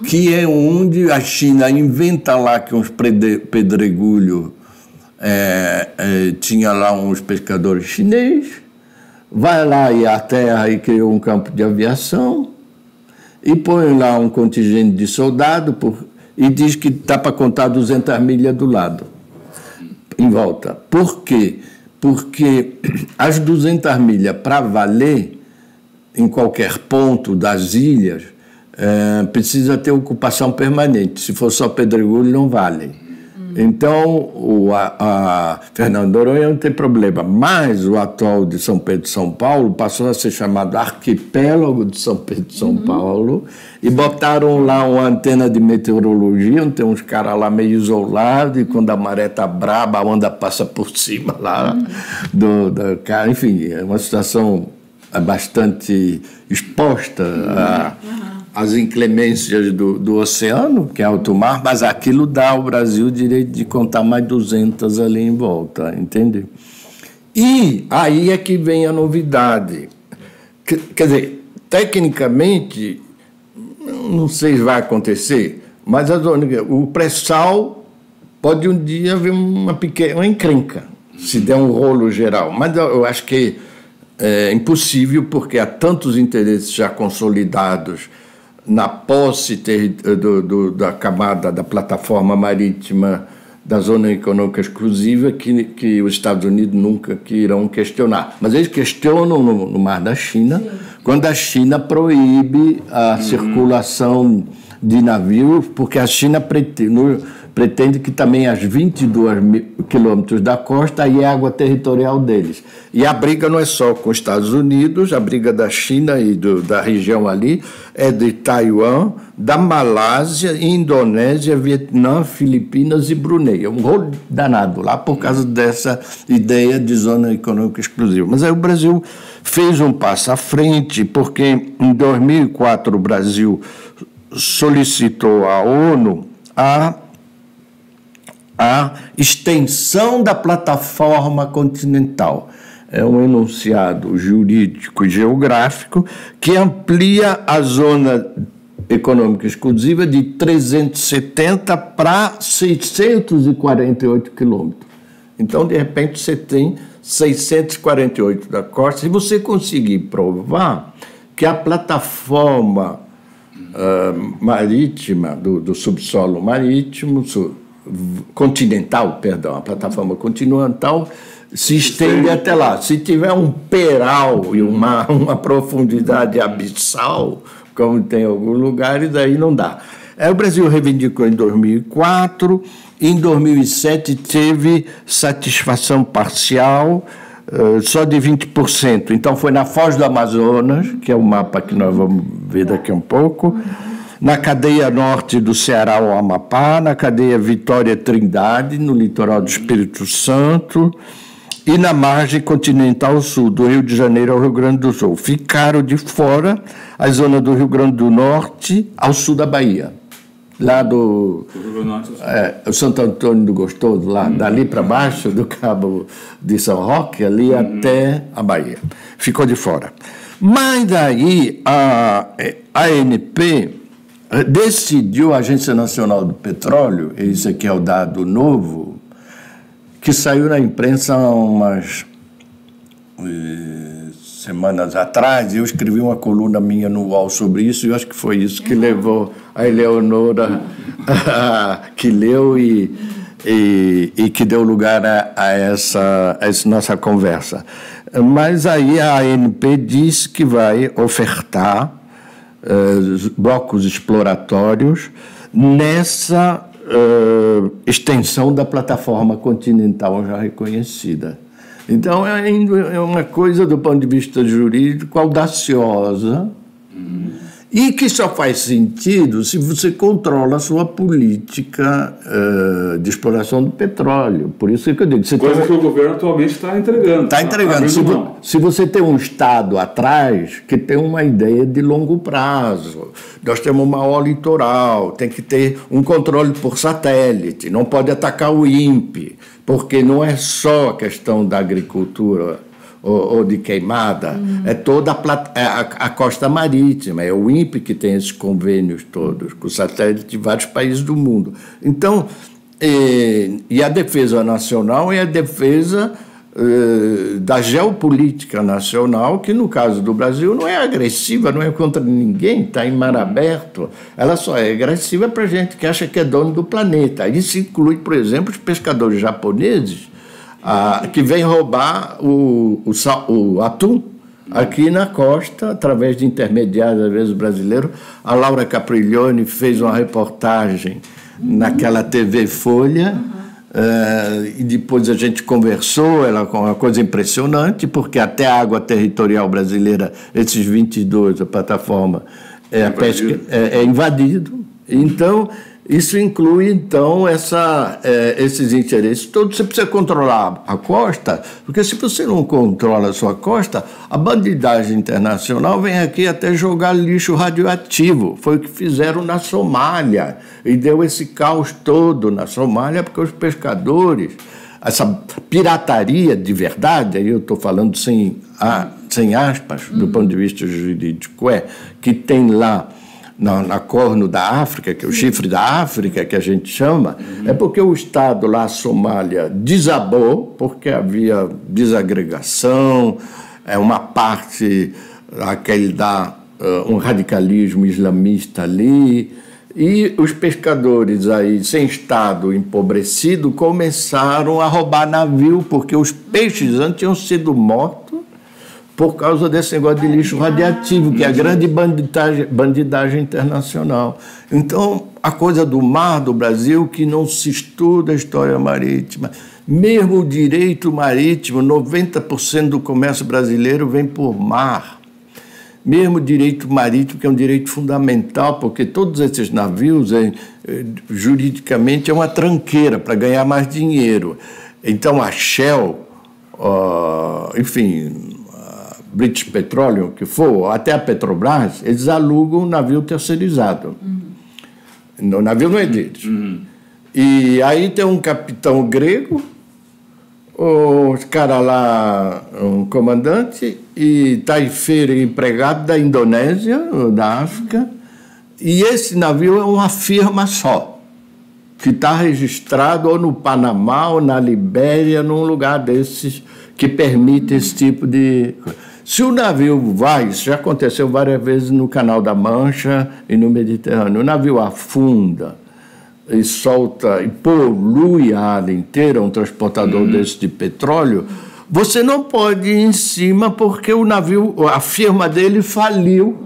S3: Que é onde a China inventa lá que uns pedregulhos, tinha lá uns pescadores chineses, vai lá e a terra e criou um campo de aviação, e põe lá um contingente de soldado e diz que está para contar 200 milhas do lado, em volta. Por quê? Porque as 200 milhas, para valer, em qualquer ponto das ilhas, precisa ter ocupação permanente. Se for só pedregulho, não vale. Então, a Fernando de Noronha não tem problema, mas o atol de São Pedro de São Paulo passou a ser chamado Arquipélago de São Pedro de São Paulo e botaram lá uma antena de meteorologia, onde tem uns caras lá meio isolados e quando a maré está braba, a onda passa por cima lá enfim, é uma situação bastante exposta às inclemências do oceano, que é alto mar, mas aquilo dá ao Brasil o direito de contar mais 200 ali em volta, entende? E aí é que vem a novidade. Quer dizer, tecnicamente, não sei se vai acontecer, mas o pré-sal pode um dia haver uma encrenca, se der um rolo geral. Mas eu acho que é impossível, porque há tantos interesses já consolidados na posse da camada da plataforma marítima da Zona Econômica Exclusiva que os Estados Unidos nunca irão questionar. Mas eles questionam no Mar da China, quando a China proíbe a circulação de navios, porque a China pretende que também as 22 quilômetros da costa aí é água territorial deles. E a briga não é só com os Estados Unidos, a briga da China e da região ali é de Taiwan, da Malásia, Indonésia, Vietnã, Filipinas e Brunei. É um rolo danado lá por causa dessa ideia de zona econômica exclusiva. Mas aí o Brasil fez um passo à frente, porque em 2004 o Brasil solicitou à ONU a extensão da plataforma continental. É um enunciado jurídico e geográfico que amplia a zona econômica exclusiva de 370 para 648 quilômetros. Então, de repente, você tem 648 da costa. Se você conseguir provar que a plataforma marítima, do subsolo marítimo, continental, perdão, a plataforma continental se estende até lá. Se tiver um peral e uma profundidade abissal, como tem em alguns lugares, aí não dá. O Brasil reivindicou em 2004, em 2007 teve satisfação parcial, só de 20%. Então foi na Foz do Amazonas, que é o mapa que nós vamos ver daqui a um pouco, na cadeia norte do Ceará ao Amapá, na cadeia Vitória Trindade, no litoral do Espírito Santo, e na margem continental sul, do Rio de Janeiro ao Rio Grande do Sul. Ficaram de fora a zona do Rio Grande do Norte ao sul da Bahia. Lá do Santo Antônio do Gostoso, lá, dali para baixo, do Cabo de São Roque, ali até a Bahia. Ficou de fora. Mas daí a ANP decidiu, a Agência Nacional do Petróleo, esse aqui é o dado novo, que saiu na imprensa há umas semanas atrás, eu escrevi uma coluna minha no UOL sobre isso, e eu acho que foi isso que levou a Eleonora que leu e que deu lugar a essa nossa conversa. Mas aí a ANP disse que vai ofertar blocos exploratórios nessa extensão da plataforma continental já reconhecida. Então, é uma coisa, do ponto de vista jurídico, audaciosa, e que só faz sentido se você controla a sua política de exploração do petróleo. Por isso que eu digo...
S1: Coisa que o governo atualmente está entregando.
S3: Está entregando. Se você tem um Estado atrás que tem uma ideia de longo prazo, nós temos um maior litoral, tem que ter um controle por satélite, não pode atacar o INPE, porque não é só a questão da agricultura ou de queimada, é toda a costa marítima, é o INPE que tem esses convênios todos, com satélites de vários países do mundo. Então, e a defesa nacional é a defesa da geopolítica nacional, que no caso do Brasil não é agressiva, não é contra ninguém, está em mar aberto, ela só é agressiva para gente que acha que é dono do planeta. Isso inclui, por exemplo, os pescadores japoneses, que vem roubar o atum aqui na costa, através de intermediários, às vezes, brasileiros. A Laura Capriglione fez uma reportagem naquela TV Folha, e depois a gente conversou, ela com uma coisa impressionante, porque até a água territorial brasileira, esses 22, a plataforma, a pesca é invadido. Então, isso inclui, então, esses interesses todos. Você precisa controlar a costa, porque se você não controla a sua costa, a bandidagem internacional vem aqui até jogar lixo radioativo. Foi o que fizeram na Somália, e deu esse caos todo na Somália, porque os pescadores, essa pirataria de verdade, aí eu estou falando sem aspas, do ponto de vista jurídico, que tem lá na Corno da África, que é o chifre da África, que a gente chama, é porque o Estado lá, a Somália, desabou, porque havia desagregação, uma parte, aquele dá um radicalismo islamista ali, e os pescadores aí, sem Estado empobrecido, começaram a roubar navio, porque os peixes antes tinham sido mortos por causa desse negócio de lixo radiativo, que é a grande bandidagem internacional. Então, a coisa do mar do Brasil, que não se estuda a história marítima, mesmo o direito marítimo, 90% do comércio brasileiro vem por mar. Mesmo o direito marítimo, que é um direito fundamental, porque todos esses navios, juridicamente, é uma tranqueira para ganhar mais dinheiro. Então, a Shell, enfim, a British Petroleum, que for, até a Petrobras, eles alugam um navio terceirizado. O navio não é deles. E aí tem um capitão grego, os caras lá, um comandante, e taifeiro empregado da Indonésia, da África, e esse navio é uma firma só, que está registrado ou no Panamá ou na Libéria, num lugar desses que permite esse tipo de coisa. Se o navio vai, isso já aconteceu várias vezes no Canal da Mancha e no Mediterrâneo, o navio afunda e solta e polui a área inteira, um transportador desse de petróleo, você não pode ir em cima porque o navio, a firma dele faliu.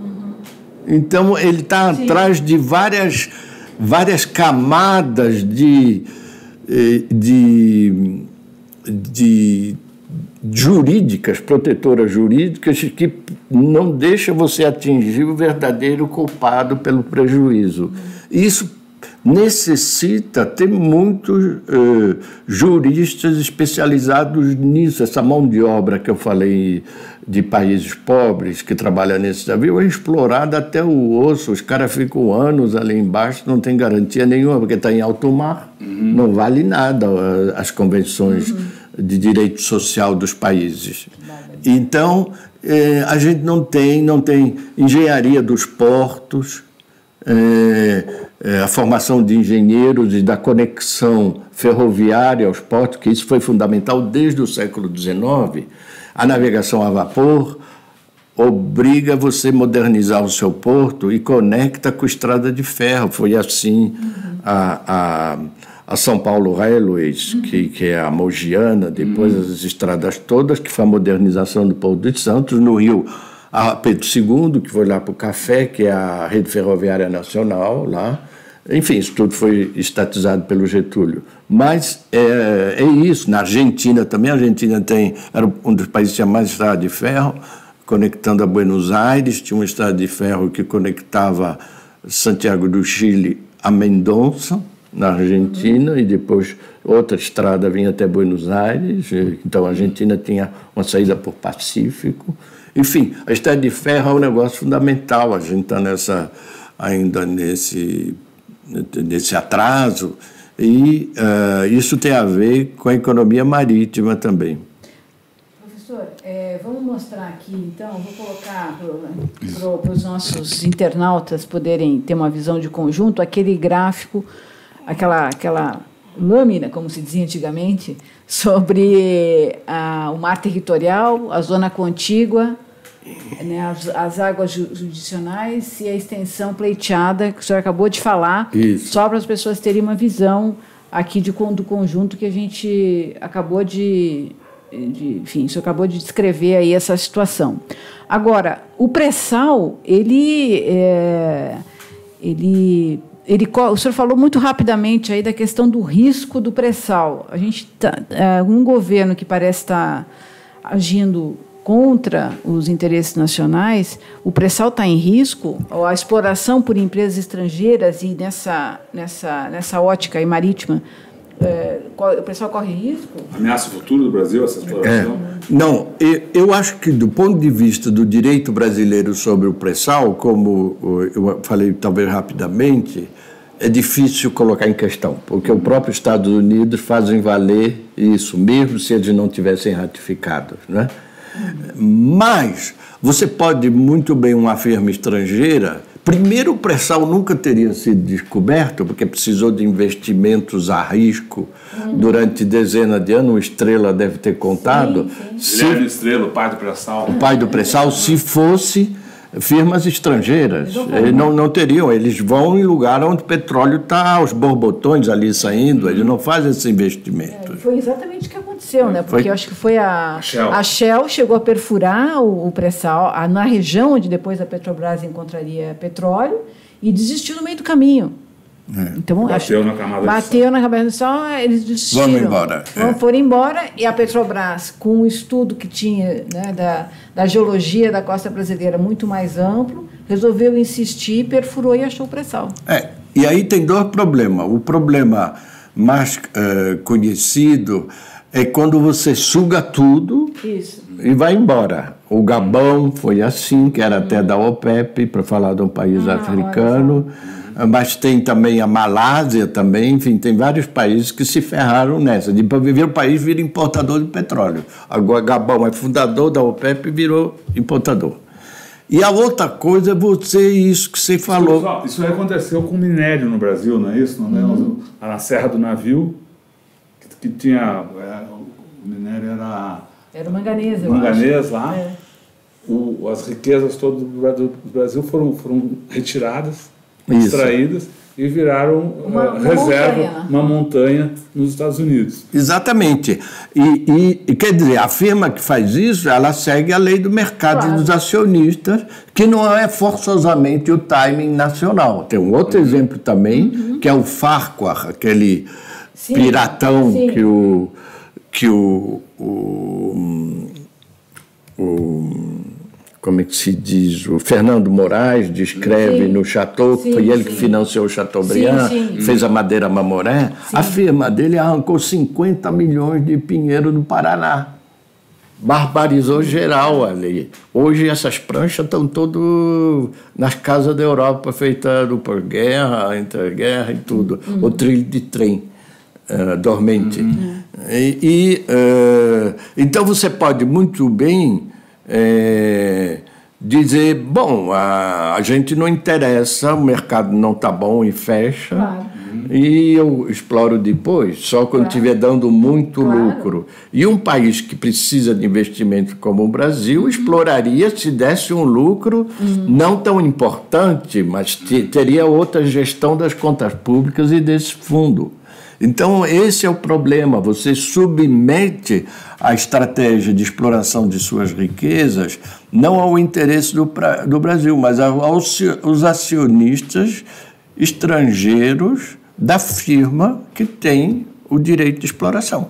S3: Então ele está atrás de várias camadas de jurídicas, protetoras jurídicas, que não deixa você atingir o verdadeiro culpado pelo prejuízo. Isso necessita ter muitos juristas especializados nisso. Essa mão de obra que eu falei de países pobres que trabalham nesse navio é explorada até o osso. Os caras ficam anos ali embaixo, não tem garantia nenhuma, porque está em alto mar, não vale nada as convenções de direito social dos países. Então, a gente não tem engenharia dos portos, a formação de engenheiros e da conexão ferroviária aos portos, que isso foi fundamental desde o século XIX. A navegação a vapor obriga você a modernizar o seu porto e conecta com a estrada de ferro. Foi assim a São Paulo Railways, que é a Mogiana, depois as estradas todas, que foi a modernização do Porto de Santos. No Rio, a Pedro II, que foi lá para o Café, que é a rede ferroviária nacional lá. Enfim, isso tudo foi estatizado pelo Getúlio. Mas é isso. Na Argentina também, a Argentina era um dos países que tinha mais estrada de ferro, conectando a Buenos Aires. Tinha uma estrada de ferro que conectava Santiago do Chile a Mendonça, na Argentina, e depois outra estrada vinha até Buenos Aires. Então a Argentina tinha uma saída por Pacífico. Enfim, a estrada de ferro é um negócio fundamental. A gente está ainda nesse atraso, e isso tem a ver com a economia marítima também.
S2: Professor, vamos mostrar aqui, então, vou colocar para os nossos internautas poderem ter uma visão de conjunto, aquele gráfico, aquela lâmina, como se dizia antigamente, sobre o mar territorial, a zona contígua, né, as águas jurisdicionais e a extensão pleiteada, que o senhor acabou de falar, só para as pessoas terem uma visão aqui do conjunto que a gente acabou enfim, o senhor acabou de descrever aí essa situação. Agora, o pré-sal, o senhor falou muito rapidamente aí da questão do risco do pré-sal. A gente um governo que parece estar agindo contra os interesses nacionais, o pré-sal está em risco, a exploração por empresas estrangeiras e nessa ótica aí marítima, o pré-sal corre risco?
S1: Ameaça o futuro do Brasil, essa exploração?
S3: Não, eu acho que do ponto de vista do direito brasileiro sobre o pré-sal, como eu falei talvez rapidamente, é difícil colocar em questão, porque o próprio Estados Unidos fazem valer isso, mesmo se eles não tivessem ratificado, né? Mas você pode muito bem, uma firma estrangeira, primeiro o pré-sal nunca teria sido descoberto, porque precisou de investimentos a risco durante dezenas de anos, o Estrela deve ter contado.
S1: Guilherme Estrela, o pai do pré-sal.
S3: O pai do pré-sal, se fosse firmas estrangeiras. Eles não teriam, eles vão em lugar onde o petróleo está aos borbotões ali saindo, eles não fazem esse investimento.
S2: Foi exatamente o que aconteceu, né? Porque eu acho que foi a Shell chegou a perfurar o pré-sal na região onde depois a Petrobras encontraria petróleo e desistiu no meio do caminho. Então,
S1: bateu na
S2: camada do sal, eles desistiram.
S3: Vamos embora.
S2: Foram embora e a Petrobras, com o estudo que tinha, né, da geologia da costa brasileira muito mais amplo, resolveu insistir, perfurou e achou o pré-sal.
S3: E aí tem dois problemas. O problema mais conhecido é quando você suga tudo e vai embora. O Gabão foi assim, que era até da OPEP, para falar de um país africano. Mas tem também a Malásia também, enfim, tem vários países que se ferraram nessa. Para viver o país vira importador de petróleo. Agora Gabão é fundador da OPEP e virou importador. E a outra coisa é isso que você falou.
S1: Isso aí aconteceu com minério no Brasil, não é isso? Na Serra do Navio, que tinha... o minério era...
S2: Era o manganês, eu
S1: manganês lá. As riquezas todas do Brasil foram retiradas, extraídas e viraram uma montanha nos Estados Unidos.
S3: Exatamente. E quer dizer, a firma que faz isso, ela segue a lei do mercado dos acionistas, que não é forçosamente o timing nacional. Tem um outro exemplo também, que é o Farquhar, aquele piratão que o como é que se diz, o Fernando Moraes descreve no Chateau, foi ele que financiou o Chateaubriand, fez a Madeira Mamoré. A firma dele arrancou 50 milhões de pinheiro do Paraná. Barbarizou geral ali. Hoje essas pranchas estão todas nas casas da Europa, feitas por guerra, interguerra e tudo. O trilho de trem dormente. Então você pode muito bem dizer, bom, a gente não interessa, o mercado não está bom e fecha, e eu exploro depois, só quando estiver dando muito lucro. E um país que precisa de investimento como o Brasil exploraria se desse um lucro não tão importante, mas teria outra gestão das contas públicas e desse fundo. Então, esse é o problema. Você submete a estratégia de exploração de suas riquezas não ao interesse do Brasil, mas aos acionistas estrangeiros da firma que tem o direito de exploração.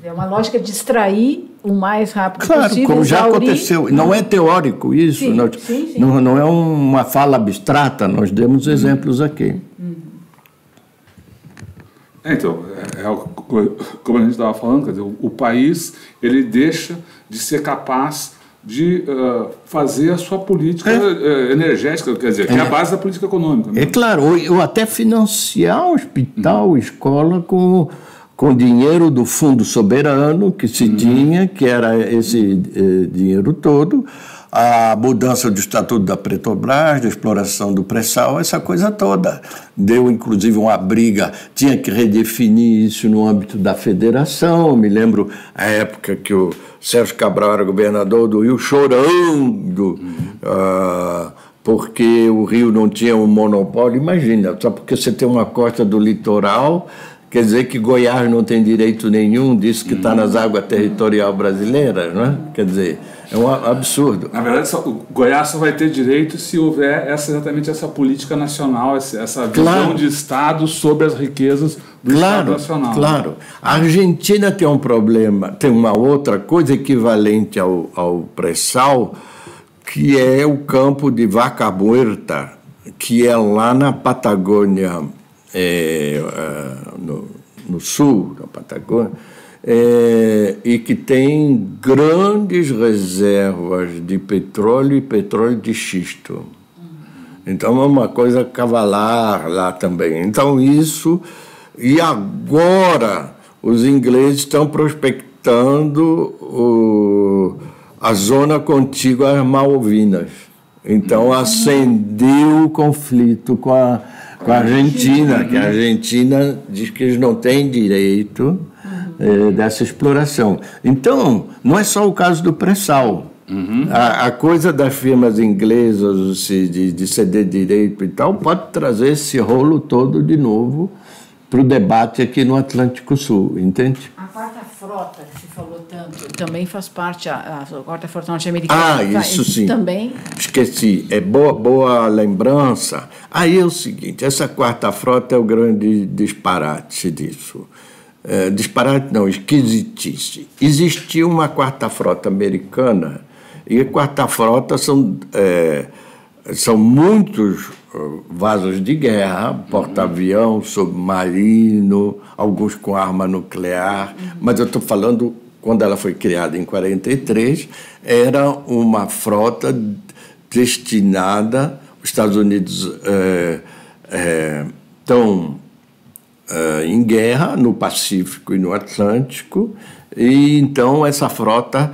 S2: É uma lógica de extrair o mais rápido
S3: possível.
S2: Claro,
S3: como já aconteceu. Não é teórico isso. Não é uma fala abstrata. Nós demos exemplos aqui.
S1: Então, como a gente estava falando, quer dizer, o país ele deixa de ser capaz de fazer a sua política energética, quer dizer, que é a base da política econômica. Né?
S3: É claro, ou até financiar hospital, escola com dinheiro do Fundo Soberano que se tinha, que era esse dinheiro todo, a mudança do Estatuto da Petrobras, da exploração do pré-sal, essa coisa toda. Deu, inclusive, uma briga, tinha que redefinir isso no âmbito da federação. Me lembro a época que o Sérgio Cabral era governador do Rio, chorando, porque o Rio não tinha um monopólio. Imagina, só porque você tem uma costa do litoral, quer dizer que Goiás não tem direito nenhum disso que está nas águas territoriais brasileiras, não é? Quer dizer, é um absurdo.
S1: Na verdade, o Goiás só vai ter direito se houver exatamente essa política nacional, essa visão de Estado sobre as riquezas do Estado nacional.
S3: Claro. A Argentina tem um problema, tem uma outra coisa equivalente ao pré-sal, que é o campo de Vaca Muerta, que é lá na Patagônia, no sul da Patagônia, e que tem grandes reservas de petróleo e petróleo de xisto. Então é uma coisa cavalar lá também. Então isso, e agora os ingleses estão prospectando a zona contígua às Malvinas. Então acendeu o conflito com a Argentina, que a Argentina diz que eles não têm direito dessa exploração. Então, não é só o caso do pré-sal. A coisa das firmas inglesas de ceder direito e tal pode trazer esse rolo todo de novo para o debate aqui no Atlântico Sul, entende?
S2: A quarta frota que se falou tanto também faz parte, a quarta frota norte-americana.
S3: Ah, isso sim.
S2: Também.
S3: Esqueci, é boa lembrança. Aí é o seguinte, essa quarta frota é o grande disparate disso. Disparate não, esquisitice. Existia uma quarta frota americana, e a quarta frota são muitos vasos de guerra, porta-avião, submarino, alguns com arma nuclear, mas eu estou falando, quando ela foi criada em 1943, era uma frota destinada, os Estados Unidos estão em guerra no Pacífico e no Atlântico, e então essa frota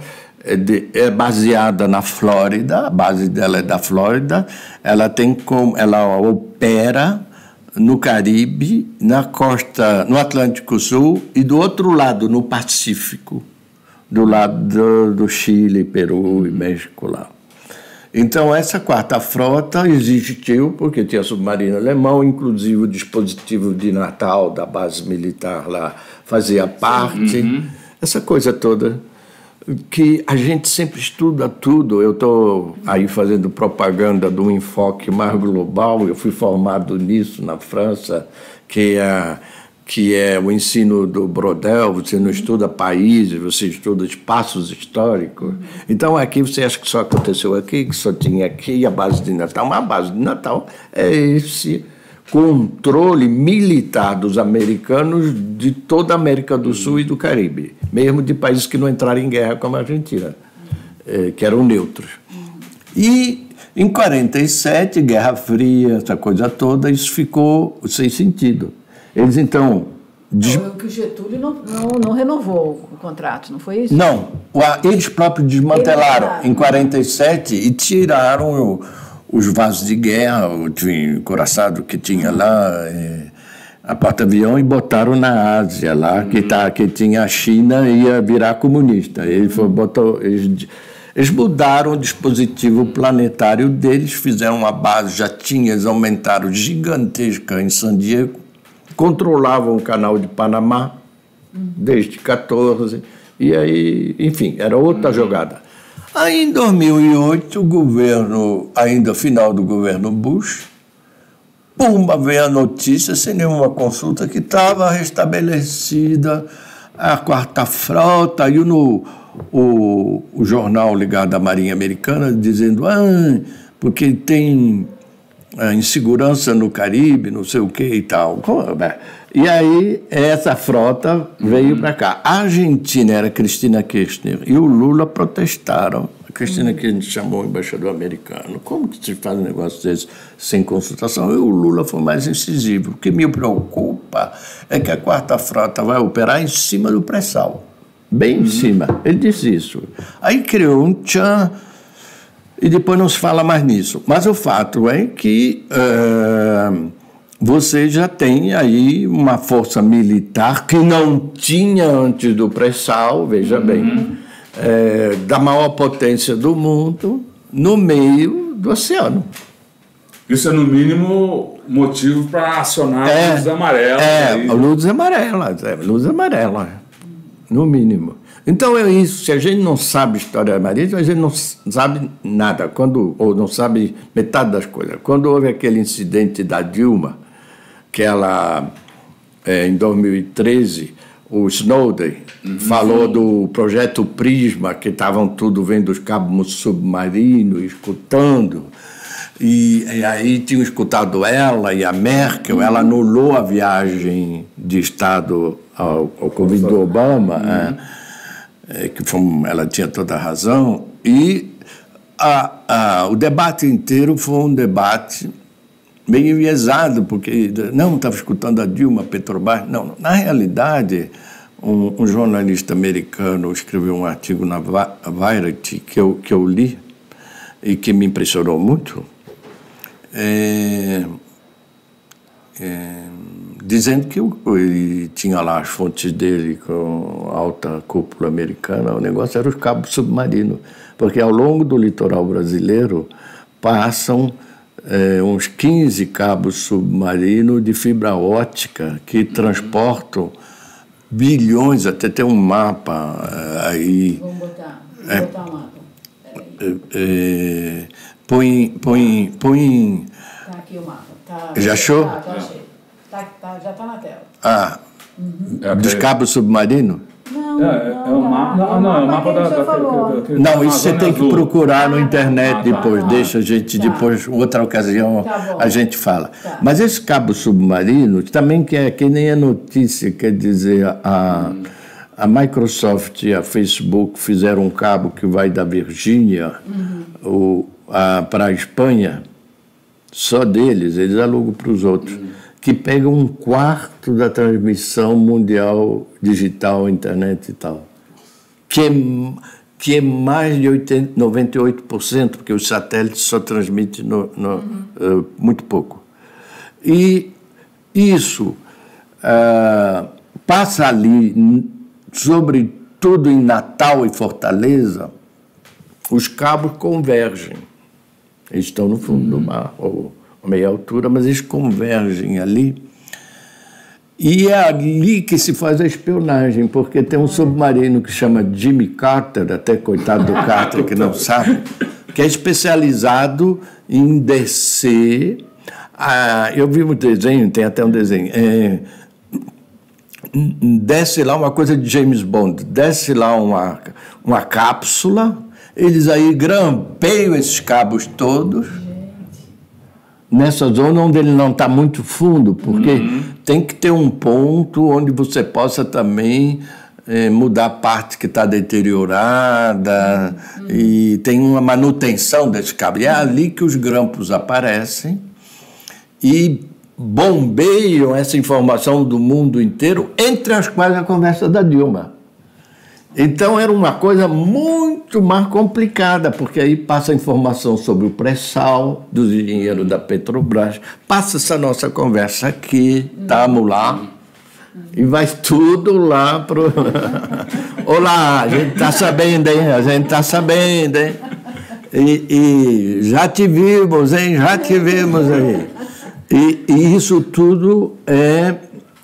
S3: é baseada na Flórida, a base dela é da Flórida, ela opera no Caribe, na costa, no Atlântico Sul e do outro lado, no Pacífico, do lado do Chile, Peru e México lá. Então, essa quarta frota existiu porque tinha submarino alemão, inclusive o dispositivo de Natal da base militar lá fazia parte, essa coisa toda que a gente sempre estuda tudo. Eu estou aí fazendo propaganda de um enfoque mais global, eu fui formado nisso na França, que é o ensino do Brodel, você não estuda países, você estuda espaços históricos. Então, aqui você acha que só aconteceu aqui, que só tinha aqui a base de Natal, mas a base de Natal é esse controle militar dos americanos de toda a América do Sul e do Caribe, mesmo de países que não entraram em guerra, como a Argentina, que eram neutros. E, em 1947, Guerra Fria, essa coisa toda, isso ficou sem sentido. Eles, então...
S2: Que o Getúlio não renovou o contrato, não foi isso?
S3: Não, eles próprios desmantelaram em 1947 e tiraram os vasos de guerra, o coraçado que tinha lá, a porta-avião, e botaram na Ásia, lá, que tinha a China e ia virar comunista. Eles mudaram o dispositivo planetário deles, fizeram uma base, eles aumentaram gigantesca em San Diego, controlavam o canal de Panamá desde 14, e aí, enfim, era outra jogada. Aí, em 2008, o governo, ainda final do governo Bush, pumba, veio a notícia, sem nenhuma consulta, que estava restabelecida a quarta frota, e o jornal ligado à Marinha Americana dizendo, porque tem insegurança no Caribe, não sei o que e tal. E aí, essa frota veio para cá. A Argentina era Cristina Kirchner e o Lula protestaram. A Cristina Kirchner chamou o embaixador americano. Como que se faz um negócio desse sem consultação? E o Lula foi mais incisivo. O que me preocupa é que a quarta frota vai operar em cima do pré-sal. Bem em cima. Ele disse isso. Aí criou um tchan, e depois não se fala mais nisso. Mas o fato é que você já tem aí uma força militar que não tinha antes do pré-sal, veja bem, da maior potência do mundo, no meio do oceano.
S1: Isso é, no mínimo, motivo para acionar a luz amarela. Luz amarela,
S3: no mínimo. Então é isso, se a gente não sabe história marítima, a gente não sabe nada, ou não sabe metade das coisas. Quando houve aquele incidente da Dilma, que ela, em 2013, o Snowden falou do projeto Prisma, que estavam tudo vendo os cabos submarinos, escutando, e aí tinham escutado ela e a Merkel, ela anulou a viagem de Estado ao convite do Obama, ela tinha toda a razão, e o debate inteiro foi um debate bem enviesado, porque não estava escutando a Dilma, Petrobras. Não, na realidade, um jornalista americano escreveu um artigo na Variety que eu li e que me dizendo que ele tinha lá as fontes dele com alta cúpula americana. O negócio era os cabos submarinos, porque ao longo do litoral brasileiro passam uns 15 cabos submarinos de fibra óptica que transportam bilhões, até tem um mapa aí.
S2: Vamos botar um mapa.
S3: Põe.
S2: Tá aqui o mapa.
S3: Já achou?
S2: Tá, achei. Já está na tela.
S3: Dos cabos submarinos?
S2: Não,
S1: é o mapa
S3: Não, isso você tem que procurar na internet depois. Deixa a gente, depois, outra ocasião, a gente fala. Mas esse cabo submarino, também que nem a notícia, quer dizer, a Microsoft e a Facebook fizeram um cabo que vai da Virgínia para a Espanha, só deles, eles alugam para os outros, que pegam 1/4 da transmissão mundial digital, internet e tal, que é mais de 98%, porque os satélites só transmitem muito pouco. E isso passa ali, sobretudo em Natal e Fortaleza, os cabos convergem. Eles estão no fundo do mar, ou a meia altura, mas eles convergem ali. E é ali que se faz a espionagem, porque tem um submarino que chama Jimmy Carter, até coitado do Carter que não sabe, que é especializado em descer. Eu vi um desenho, tem até um desenho. Desce lá uma coisa de James Bond, desce lá uma cápsula, eles aí grampeiam esses cabos todos nessa zona onde ele não está muito fundo, porque tem que ter um ponto onde você possa também mudar a parte que está deteriorada e tem uma manutenção desse cabo. E é ali que os grampos aparecem e bombeiam essa informação do mundo inteiro, entre as quais a conversa da Dilma. Então era uma coisa muito mais complicada, porque aí passa a informação sobre o pré-sal, do dinheiro da Petrobras, passa essa nossa conversa aqui, estamos lá, e vai tudo lá para o... Olá, a gente está sabendo, hein? A gente está sabendo, hein? E já te vimos, hein? Já te vimos aí. E isso tudo é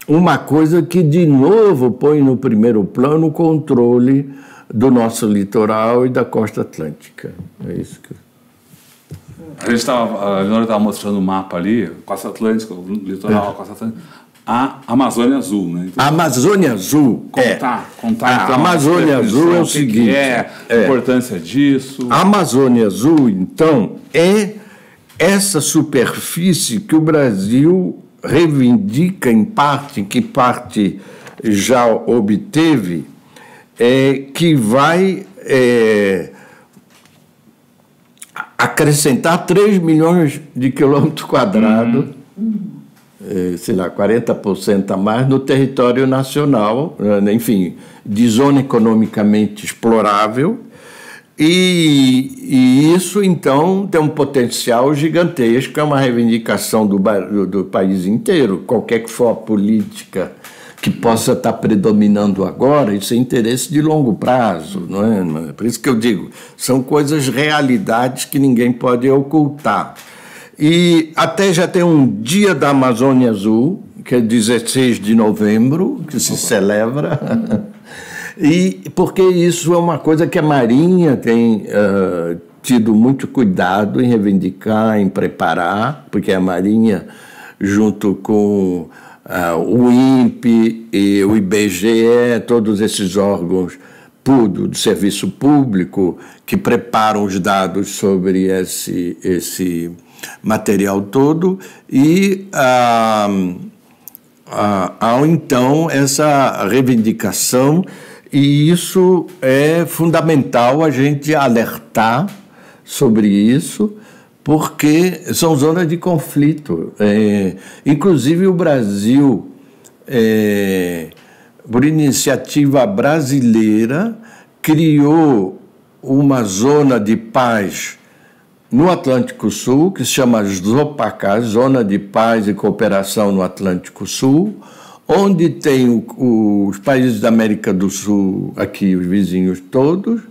S3: uma coisa que, de novo, põe no primeiro plano o controle do nosso litoral e da costa atlântica. É isso que...
S1: A Leonora estava mostrando o mapa ali, costa atlântica, o litoral, costa atlântica, a Amazônia Azul, né? Então,
S3: a Amazônia Azul.
S1: Contar
S3: a
S1: então,
S3: Amazônia Azul é o seguinte.
S1: A importância disso.
S3: A Amazônia Azul, então, é essa superfície que o Brasil reivindica em que parte já obteve, que vai acrescentar 3 milhões de quilômetros quadrados, sei lá, 40% a mais no território nacional, enfim, de zona economicamente explorável. E isso, então, tem um potencial gigantesco, é uma reivindicação do país inteiro. Qualquer que for a política que possa estar predominando agora, isso é interesse de longo prazo, não é? Por isso que eu digo, são coisas, realidades que ninguém pode ocultar. E até já tem um Dia da Amazônia Azul, que é 16 de novembro, que se celebra... E porque isso é uma coisa que a Marinha tem tido muito cuidado em reivindicar, em preparar, porque a Marinha, junto com o INPE e o IBGE, todos esses órgãos do serviço público que preparam os dados sobre esse material todo, e há então essa reivindicação. E isso é fundamental a gente alertar sobre isso, porque são zonas de conflito. Inclusive o Brasil, por iniciativa brasileira, criou uma zona de paz no Atlântico Sul, que se chama ZOPACA, Zona de Paz e Cooperação no Atlântico Sul, onde tem os países da América do Sul, aqui os vizinhos todos,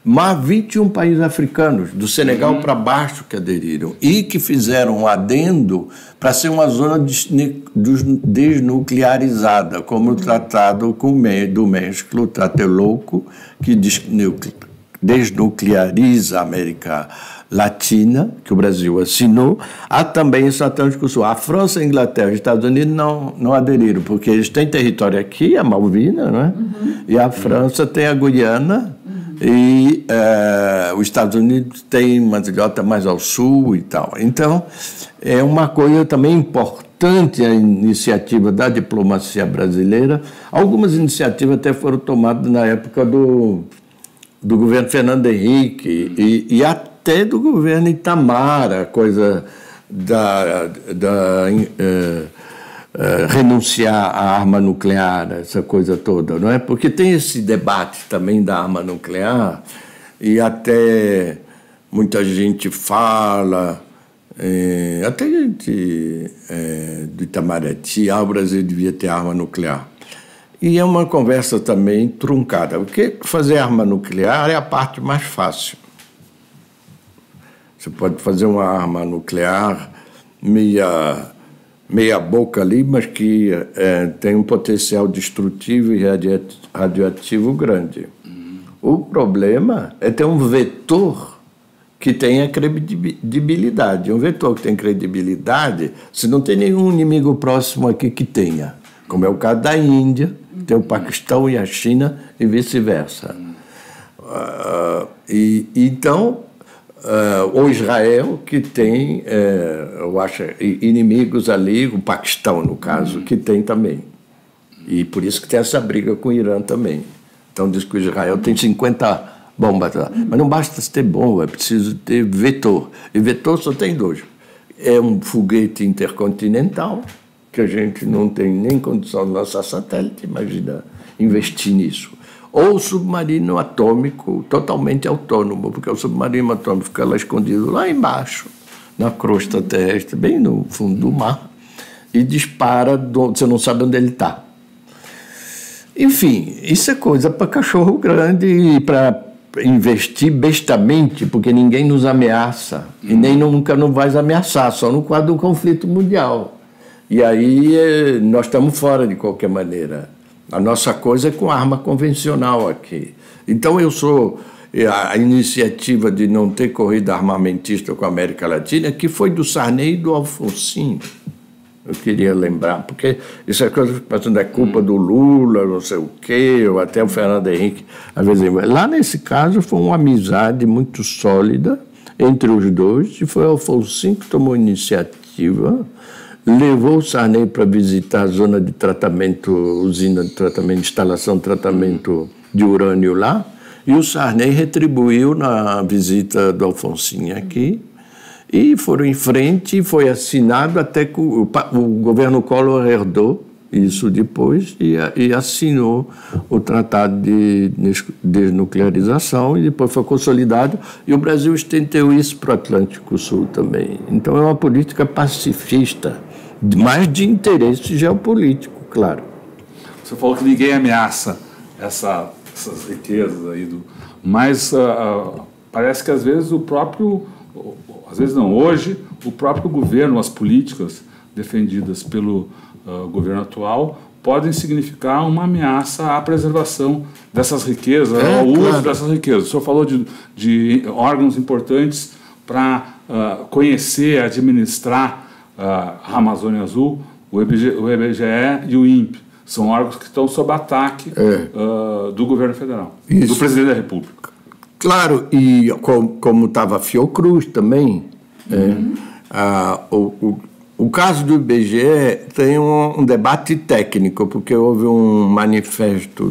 S3: mas 21 países africanos, do Senegal para baixo, que aderiram e que fizeram um adendo para ser uma zona desnuclearizada, como o Tratado do México, o Tlatelolco, que desnucleariza a América Latina, que o Brasil assinou. Há também esse Atlântico Sul. A França, a Inglaterra e os Estados Unidos não aderiram, porque eles têm território aqui, a Malvina, não é? E a França tem a Guiana, e os Estados Unidos têm uma ilhota mais ao sul e tal. Então, é uma coisa também importante a iniciativa da diplomacia brasileira. Algumas iniciativas até foram tomadas na época do governo Fernando Henrique e até do governo Itamar, a coisa renunciar à arma nuclear, essa coisa toda, não é? Porque tem esse debate também da arma nuclear e até muita gente fala, até gente do Itamaraty, o Brasil devia ter arma nuclear. E é uma conversa também truncada, porque fazer arma nuclear é a parte mais fácil. Você pode fazer uma arma nuclear meia boca ali, mas que tem um potencial destrutivo e radioativo grande. O problema é ter um vetor que tenha credibilidade. Um vetor que tem credibilidade, se não tem nenhum inimigo próximo aqui que tenha, como é o caso da Índia, tem o Paquistão e a China e vice-versa. Então, o Israel, que tem, eu acho, inimigos ali, o Paquistão, no caso, que tem também. E por isso que tem essa briga com o Irã também. Então, diz que o Israel tem 50 bombas lá. Mas não basta ter bomba, é preciso ter vetor. E vetor só tem dois. É um foguete intercontinental, que a gente não tem nem condição de lançar satélite, imagina investir nisso. Ou o submarino atômico totalmente autônomo, porque o submarino atômico fica lá escondido lá embaixo, na crosta terrestre, bem no fundo do mar, e dispara, você não sabe onde ele está. Enfim, isso é coisa para cachorro grande e para investir bestamente, porque ninguém nos ameaça, e nem nunca nos vai ameaçar, só no quadro do conflito mundial. E aí nós estamos fora de qualquer maneira. A nossa coisa é com arma convencional aqui. Então a iniciativa de não ter corrida armamentista com a América Latina, que foi do Sarney e do Alfonsin. Eu queria lembrar, porque isso é coisa que é culpa do Lula, não sei o quê, ou até o Fernando Henrique. Às vezes, lá nesse caso foi uma amizade muito sólida entre os dois, e foi o Alfonsin que tomou iniciativa, levou o Sarney para visitar a zona de tratamento, usina de tratamento, instalação de tratamento de urânio lá, e o Sarney retribuiu na visita do Alfonsin aqui, e foram em frente, e foi assinado até que o governo Collor herdou isso depois e assinou o Tratado de Desnuclearização, e depois foi consolidado, e o Brasil estendeu isso para o Atlântico Sul também. Então é uma política pacifista, mas de interesse geopolítico, claro.
S1: Você falou que ninguém ameaça essas riquezas aí, mas parece que às vezes hoje, o próprio governo, as políticas defendidas pelo governo atual podem significar uma ameaça à preservação dessas riquezas, ao uso dessas riquezas. O senhor falou de órgãos importantes para conhecer, administrar a Amazônia Azul, o IBGE e o INPE. São órgãos que estão sob ataque do governo federal, do presidente da República.
S3: Claro, e como estava a Fiocruz também, o caso do IBGE tem um debate técnico, porque houve um manifesto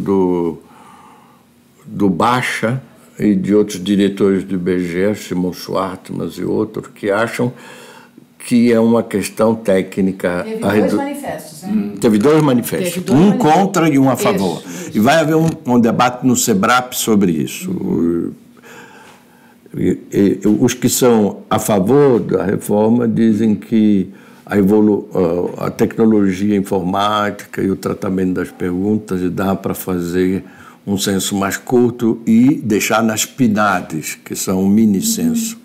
S3: do Baixa e de outros diretores do IBGE, Simon Schwartman e outros, que acham que é uma questão técnica.
S2: Teve dois manifestos, né?
S3: Teve dois manifestos, contra e um a favor. Isso. E vai haver um debate no SEBRAP sobre isso. Os que são a favor da reforma dizem que a tecnologia informática e o tratamento das perguntas dá para fazer um censo mais curto e deixar nas PNADs, que são um mini-censo.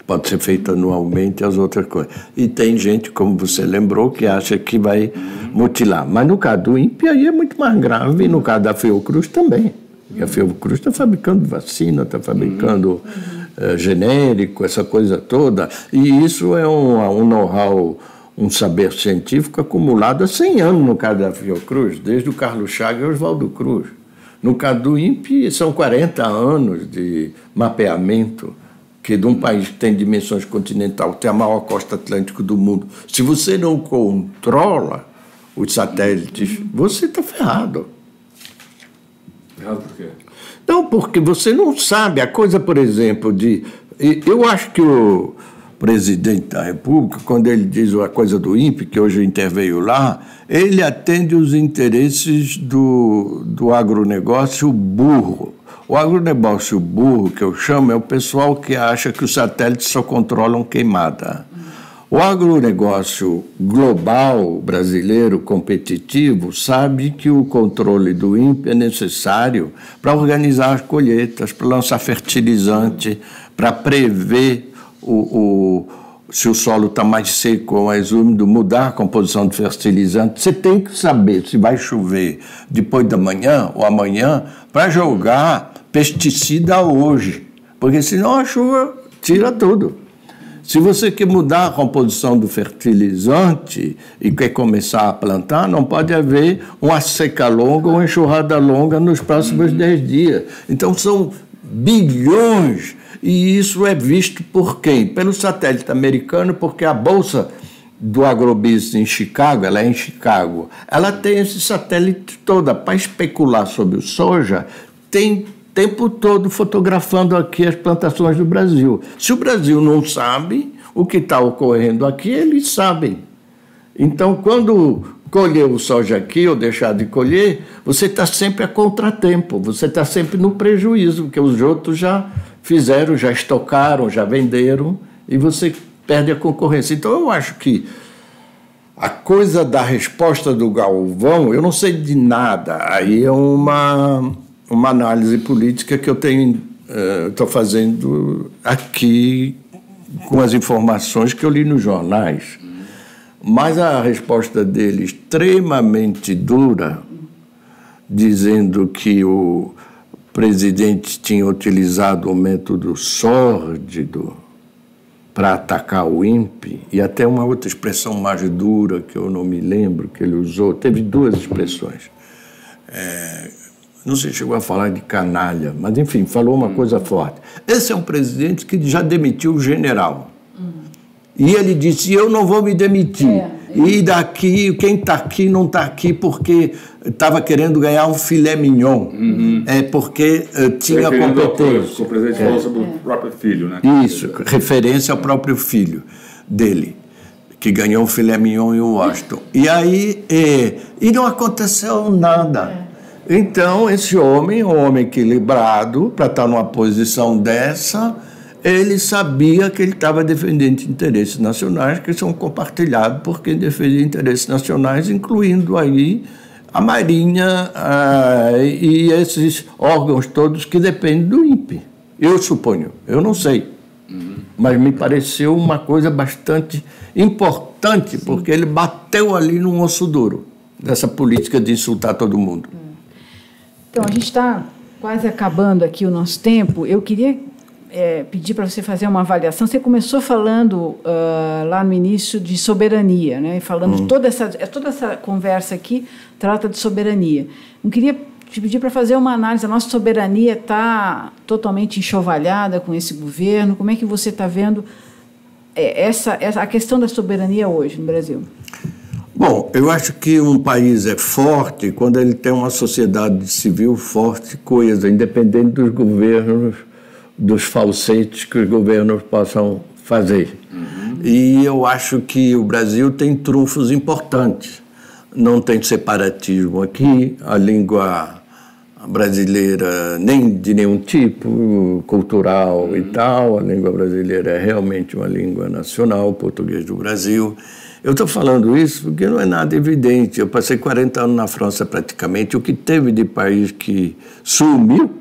S3: Pode ser feito anualmente, as outras coisas. E tem gente, como você lembrou, que acha que vai mutilar. Mas no caso do INPE, aí é muito mais grave, e no caso da Fiocruz também. A Fiocruz está fabricando vacina, está fabricando genérico, essa coisa toda. E isso é um know-how, um saber científico acumulado há 100 anos no caso da Fiocruz, desde o Carlos Chagas e o Oswaldo Cruz. No caso do INPE, são 40 anos de mapeamento, que de um país que tem dimensões continental, tem a maior costa atlântica do mundo. Se você não controla os satélites, você está ferrado.
S1: Ferrado por quê?
S3: Não, porque você não sabe. A coisa, por exemplo, eu acho que o presidente da República, quando ele diz a coisa do INPE, que hoje interveio lá, ele atende os interesses do agronegócio burro. O agronegócio burro, que eu chamo, é o pessoal que acha que os satélites só controlam queimada. O agronegócio global brasileiro competitivo sabe que o controle do INPE é necessário para organizar as colheitas, para lançar fertilizante, para prever se o solo está mais seco ou mais úmido, mudar a composição de fertilizante. Você tem que saber se vai chover depois da manhã ou amanhã para jogar pesticida hoje, porque senão a chuva tira tudo. Se você quer mudar a composição do fertilizante e quer começar a plantar, não pode haver uma seca longa ou uma enxurrada longa nos próximos 10 dias. Então são bilhões. E isso é visto por quem? Pelo satélite americano, porque a Bolsa do Agrobusiness em Chicago, ela é em Chicago, ela tem esse satélite todo para especular sobre o soja, tem o tempo todo fotografando aqui as plantações do Brasil. Se o Brasil não sabe o que está ocorrendo aqui, eles sabem. Então, quando colher o soja aqui ou deixar de colher, você está sempre a contratempo, você está sempre no prejuízo, porque os outros já fizeram, já estocaram, já venderam, e você perde a concorrência. Então, eu acho que a coisa da resposta do Galvão, eu não sei de nada, aí é uma análise política que eu estou fazendo aqui com as informações que eu li nos jornais. Mas a resposta dele extremamente dura, dizendo que o presidente tinha utilizado o método sórdido para atacar o INPE, e até uma outra expressão mais dura, que eu não me lembro, que ele usou, teve duas expressões. Não se chegou a falar de canalha, mas, enfim, falou uma coisa forte. Esse é um presidente que já demitiu o general. E ele disse, eu não vou me demitir. E daqui, quem está aqui não está aqui porque estava querendo ganhar um filé mignon. É porque tinha competência.
S1: O presidente falou sobre o próprio filho, né?
S3: Isso, referência ao próprio filho dele, que ganhou um filé mignon em Washington. E aí, e não aconteceu nada. Então, esse homem, um homem equilibrado, para estar numa posição dessa, ele sabia que ele estava defendendo interesses nacionais que são compartilhados por quem defende interesses nacionais, incluindo aí a Marinha e esses órgãos todos que dependem do INPE. Eu suponho, eu não sei, mas me pareceu uma coisa bastante importante, porque ele bateu ali num osso duro dessa política de insultar todo mundo.
S2: Então, a gente está quase acabando aqui o nosso tempo. Eu queria pedir para você fazer uma avaliação. Você começou falando lá no início de soberania, né? Falando de toda essa conversa aqui trata de soberania. Eu queria te pedir para fazer uma análise. A nossa soberania está totalmente enxovalhada com esse governo. Como é que você está vendo a questão da soberania hoje no Brasil?
S3: Bom, eu acho que um país é forte quando ele tem uma sociedade civil forte, coesa, independente dos governos, dos falsetes que os governos possam fazer. E eu acho que o Brasil tem trunfos importantes. Não tem separatismo aqui, a língua brasileira nem de nenhum tipo, cultural e tal. A língua brasileira é realmente uma língua nacional, o português do Brasil. Eu estou falando isso porque não é nada evidente. Eu passei 40 anos na França praticamente. O que teve de país que sumiu,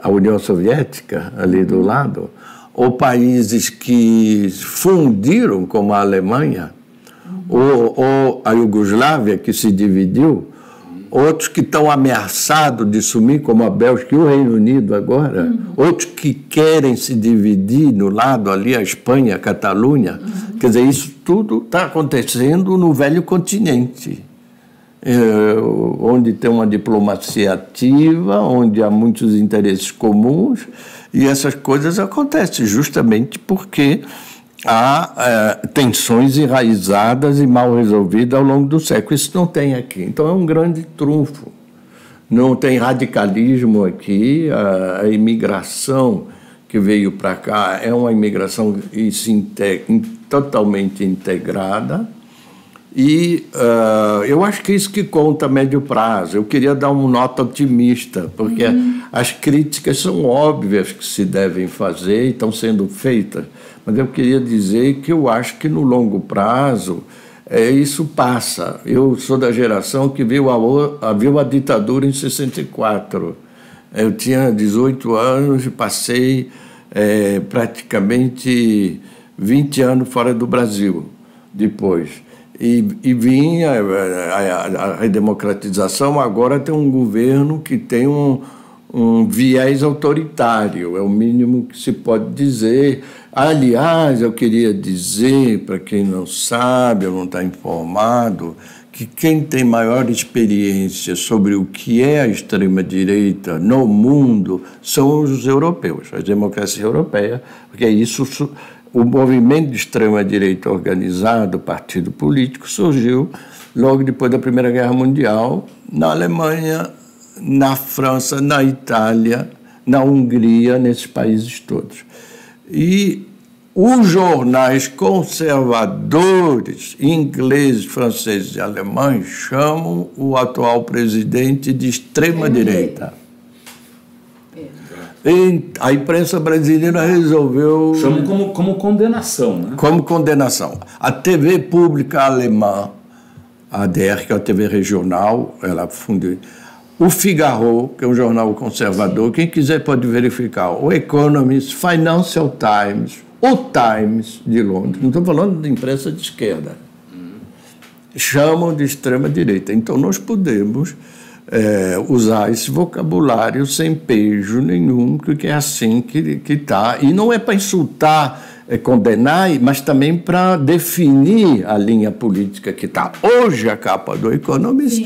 S3: a União Soviética, ali do lado, ou países que fundiram, como a Alemanha, ou a Iugoslávia, que se dividiu, outros que estão ameaçados de sumir, como a Bélgica e o Reino Unido agora, outros que querem se dividir no lado ali, a Espanha, a Catalunha. Quer dizer, isso tudo está acontecendo no velho continente, onde tem uma diplomacia ativa, onde há muitos interesses comuns, e essas coisas acontecem justamente porque há tensões enraizadas e mal resolvidas ao longo do século. Isso não tem aqui. Então é um grande trunfo. Não tem radicalismo aqui. A imigração que veio para cá é uma imigração totalmente integrada. E eu acho que é isso que conta a médio prazo. Eu queria dar uma nota otimista, porque as críticas são óbvias que se devem fazer e estão sendo feitas. Mas eu queria dizer que eu acho que no longo prazo isso passa. Eu sou da geração que viu a ditadura em 64. Eu tinha 18 anos e passei praticamente 20 anos fora do Brasil depois. E vinha a redemocratização. Agora tem um governo que tem um viés autoritário, é o mínimo que se pode dizer. Aliás, eu queria dizer, para quem não sabe ou não está informado, que quem tem maior experiência sobre o que é a extrema-direita no mundo são os europeus, as democracias europeias, porque isso, o movimento de extrema-direita organizado, o partido político, surgiu logo depois da Primeira Guerra Mundial, na Alemanha, na França, na Itália, na Hungria, nesses países todos. E os jornais conservadores, ingleses, franceses e alemães, chamam o atual presidente de extrema-direita. E a imprensa brasileira resolveu...
S1: Chamam como condenação, né?
S3: Como condenação. A TV pública alemã, a ADR, que é a TV regional, ela fundou... O Figaro, que é um jornal conservador, quem quiser pode verificar. O Economist, Financial Times, o Times de Londres, não estou falando de imprensa de esquerda, chamam de extrema-direita. Então, nós podemos usar esse vocabulário sem pejo nenhum, porque é assim que está. E não é para insultar, condenar, mas também para definir a linha política que está. Hoje, a capa do Economist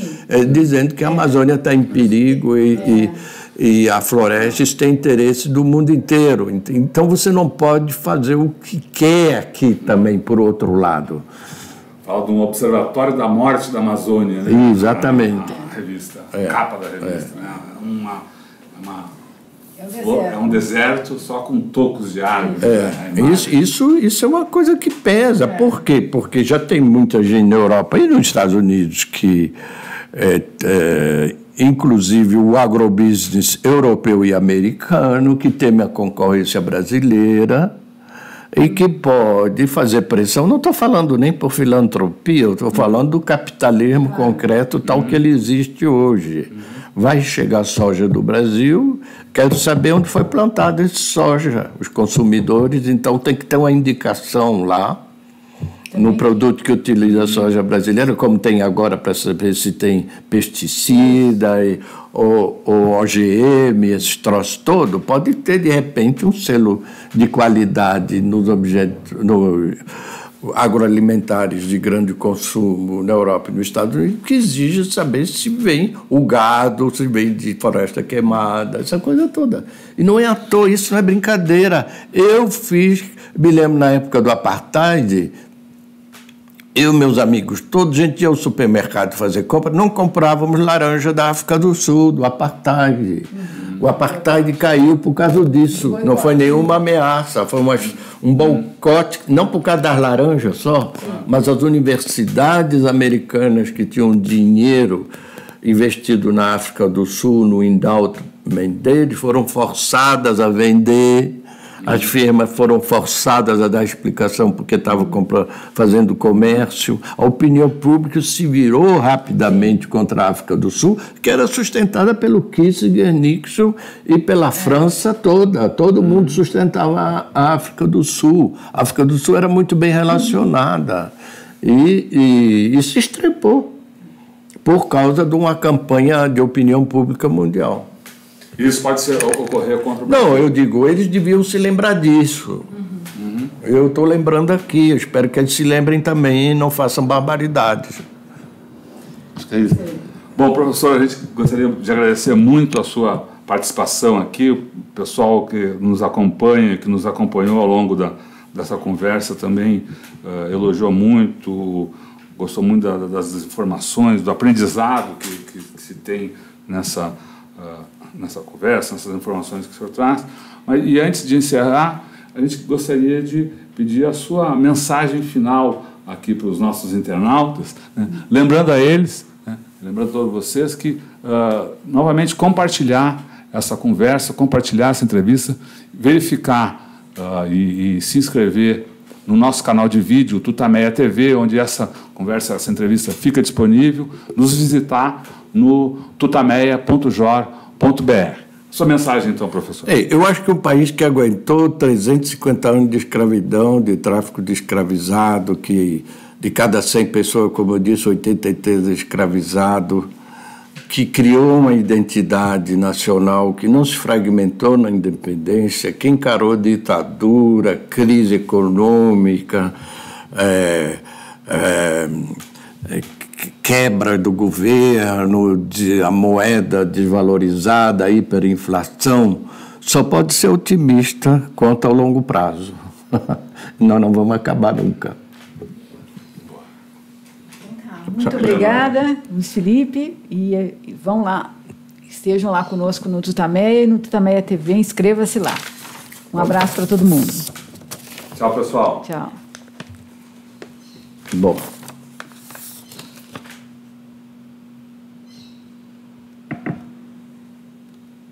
S3: dizendo que a Amazônia está em perigo e a florestas tem interesse do mundo inteiro. Então, você não pode fazer o que quer aqui também, por outro lado.
S1: Fala de um observatório da morte da Amazônia, né?
S3: Exatamente.
S1: A revista, a capa da revista. Né? É um deserto só com tocos de árvores.
S3: Isso é uma coisa que pesa. Por quê? Porque já tem muita gente na Europa e nos Estados Unidos que, inclusive o agrobusiness europeu e americano, que teme a concorrência brasileira e que pode fazer pressão. Não estou falando nem por filantropia, eu estou falando do capitalismo concreto tal que ele existe hoje. Vai chegar soja do Brasil, quero saber onde foi plantado esse soja. Os consumidores, então, tem que ter uma indicação lá no produto que utiliza a soja brasileira, como tem agora para saber se tem pesticida ou OGM, esses troços todos. Pode ter, de repente, um selo de qualidade nos objetos agroalimentares de grande consumo na Europa e nos Estados Unidos, que exige saber se vem o gado, se vem de floresta queimada, essa coisa toda. E não é à toa, isso não é brincadeira. Eu me lembro na época do apartheid, eu e meus amigos, toda gente ia ao supermercado fazer compra, não comprávamos laranja da África do Sul, do apartheid. O apartheid caiu por causa disso, não foi nenhuma ameaça, foi um boicote, não por causa das laranjas só, mas as universidades americanas que tinham dinheiro investido na África do Sul, no endowment deles, foram forçadas a vender, as firmas foram forçadas a dar explicação porque estavam fazendo comércio. A opinião pública se virou rapidamente contra a África do Sul, que era sustentada pelo Kissinger, Nixon e pela França toda. Todo mundo sustentava a África do Sul. A África do Sul era muito bem relacionada e se estrepou por causa de uma campanha de opinião pública mundial.
S1: Isso pode ocorrer contra o Brasil?
S3: Não, eu digo, eles deviam se lembrar disso. Eu estou lembrando aqui, eu espero que eles se lembrem também e não façam barbaridades.
S1: Acho que é isso. Bom, professor, a gente gostaria de agradecer muito a sua participação aqui, o pessoal que nos acompanha, que nos acompanhou ao longo dessa conversa também elogiou muito, gostou muito das informações, do aprendizado que se tem nessa conversa, nessas informações que o senhor traz. E antes de encerrar, a gente gostaria de pedir a sua mensagem final aqui para os nossos internautas, né? Lembrando a eles, né? Lembrando a todos vocês que, novamente, compartilhar essa conversa, compartilhar essa entrevista, verificar e se inscrever no nosso canal de vídeo, Tutameia TV, onde essa conversa, essa entrevista fica disponível, nos visitar no tutameia.jor.br. Sua mensagem, então, professor.
S3: Eu acho que um país que aguentou 350 anos de escravidão, de tráfico de escravizado, que de cada 100 pessoas, como eu disse, 83 escravizados, que criou uma identidade nacional que não se fragmentou na independência, que encarou ditadura, crise econômica, quebra do governo, a moeda desvalorizada, a hiperinflação, só pode ser otimista quanto ao longo prazo. Nós não vamos acabar nunca.
S2: Muito obrigada, Luiz Felipe, e vão lá, estejam lá conosco no Tutameia e no Tutameia TV, inscreva-se lá. Um abraço para todo mundo.
S1: Tchau, pessoal.
S2: Tchau.
S3: Bom.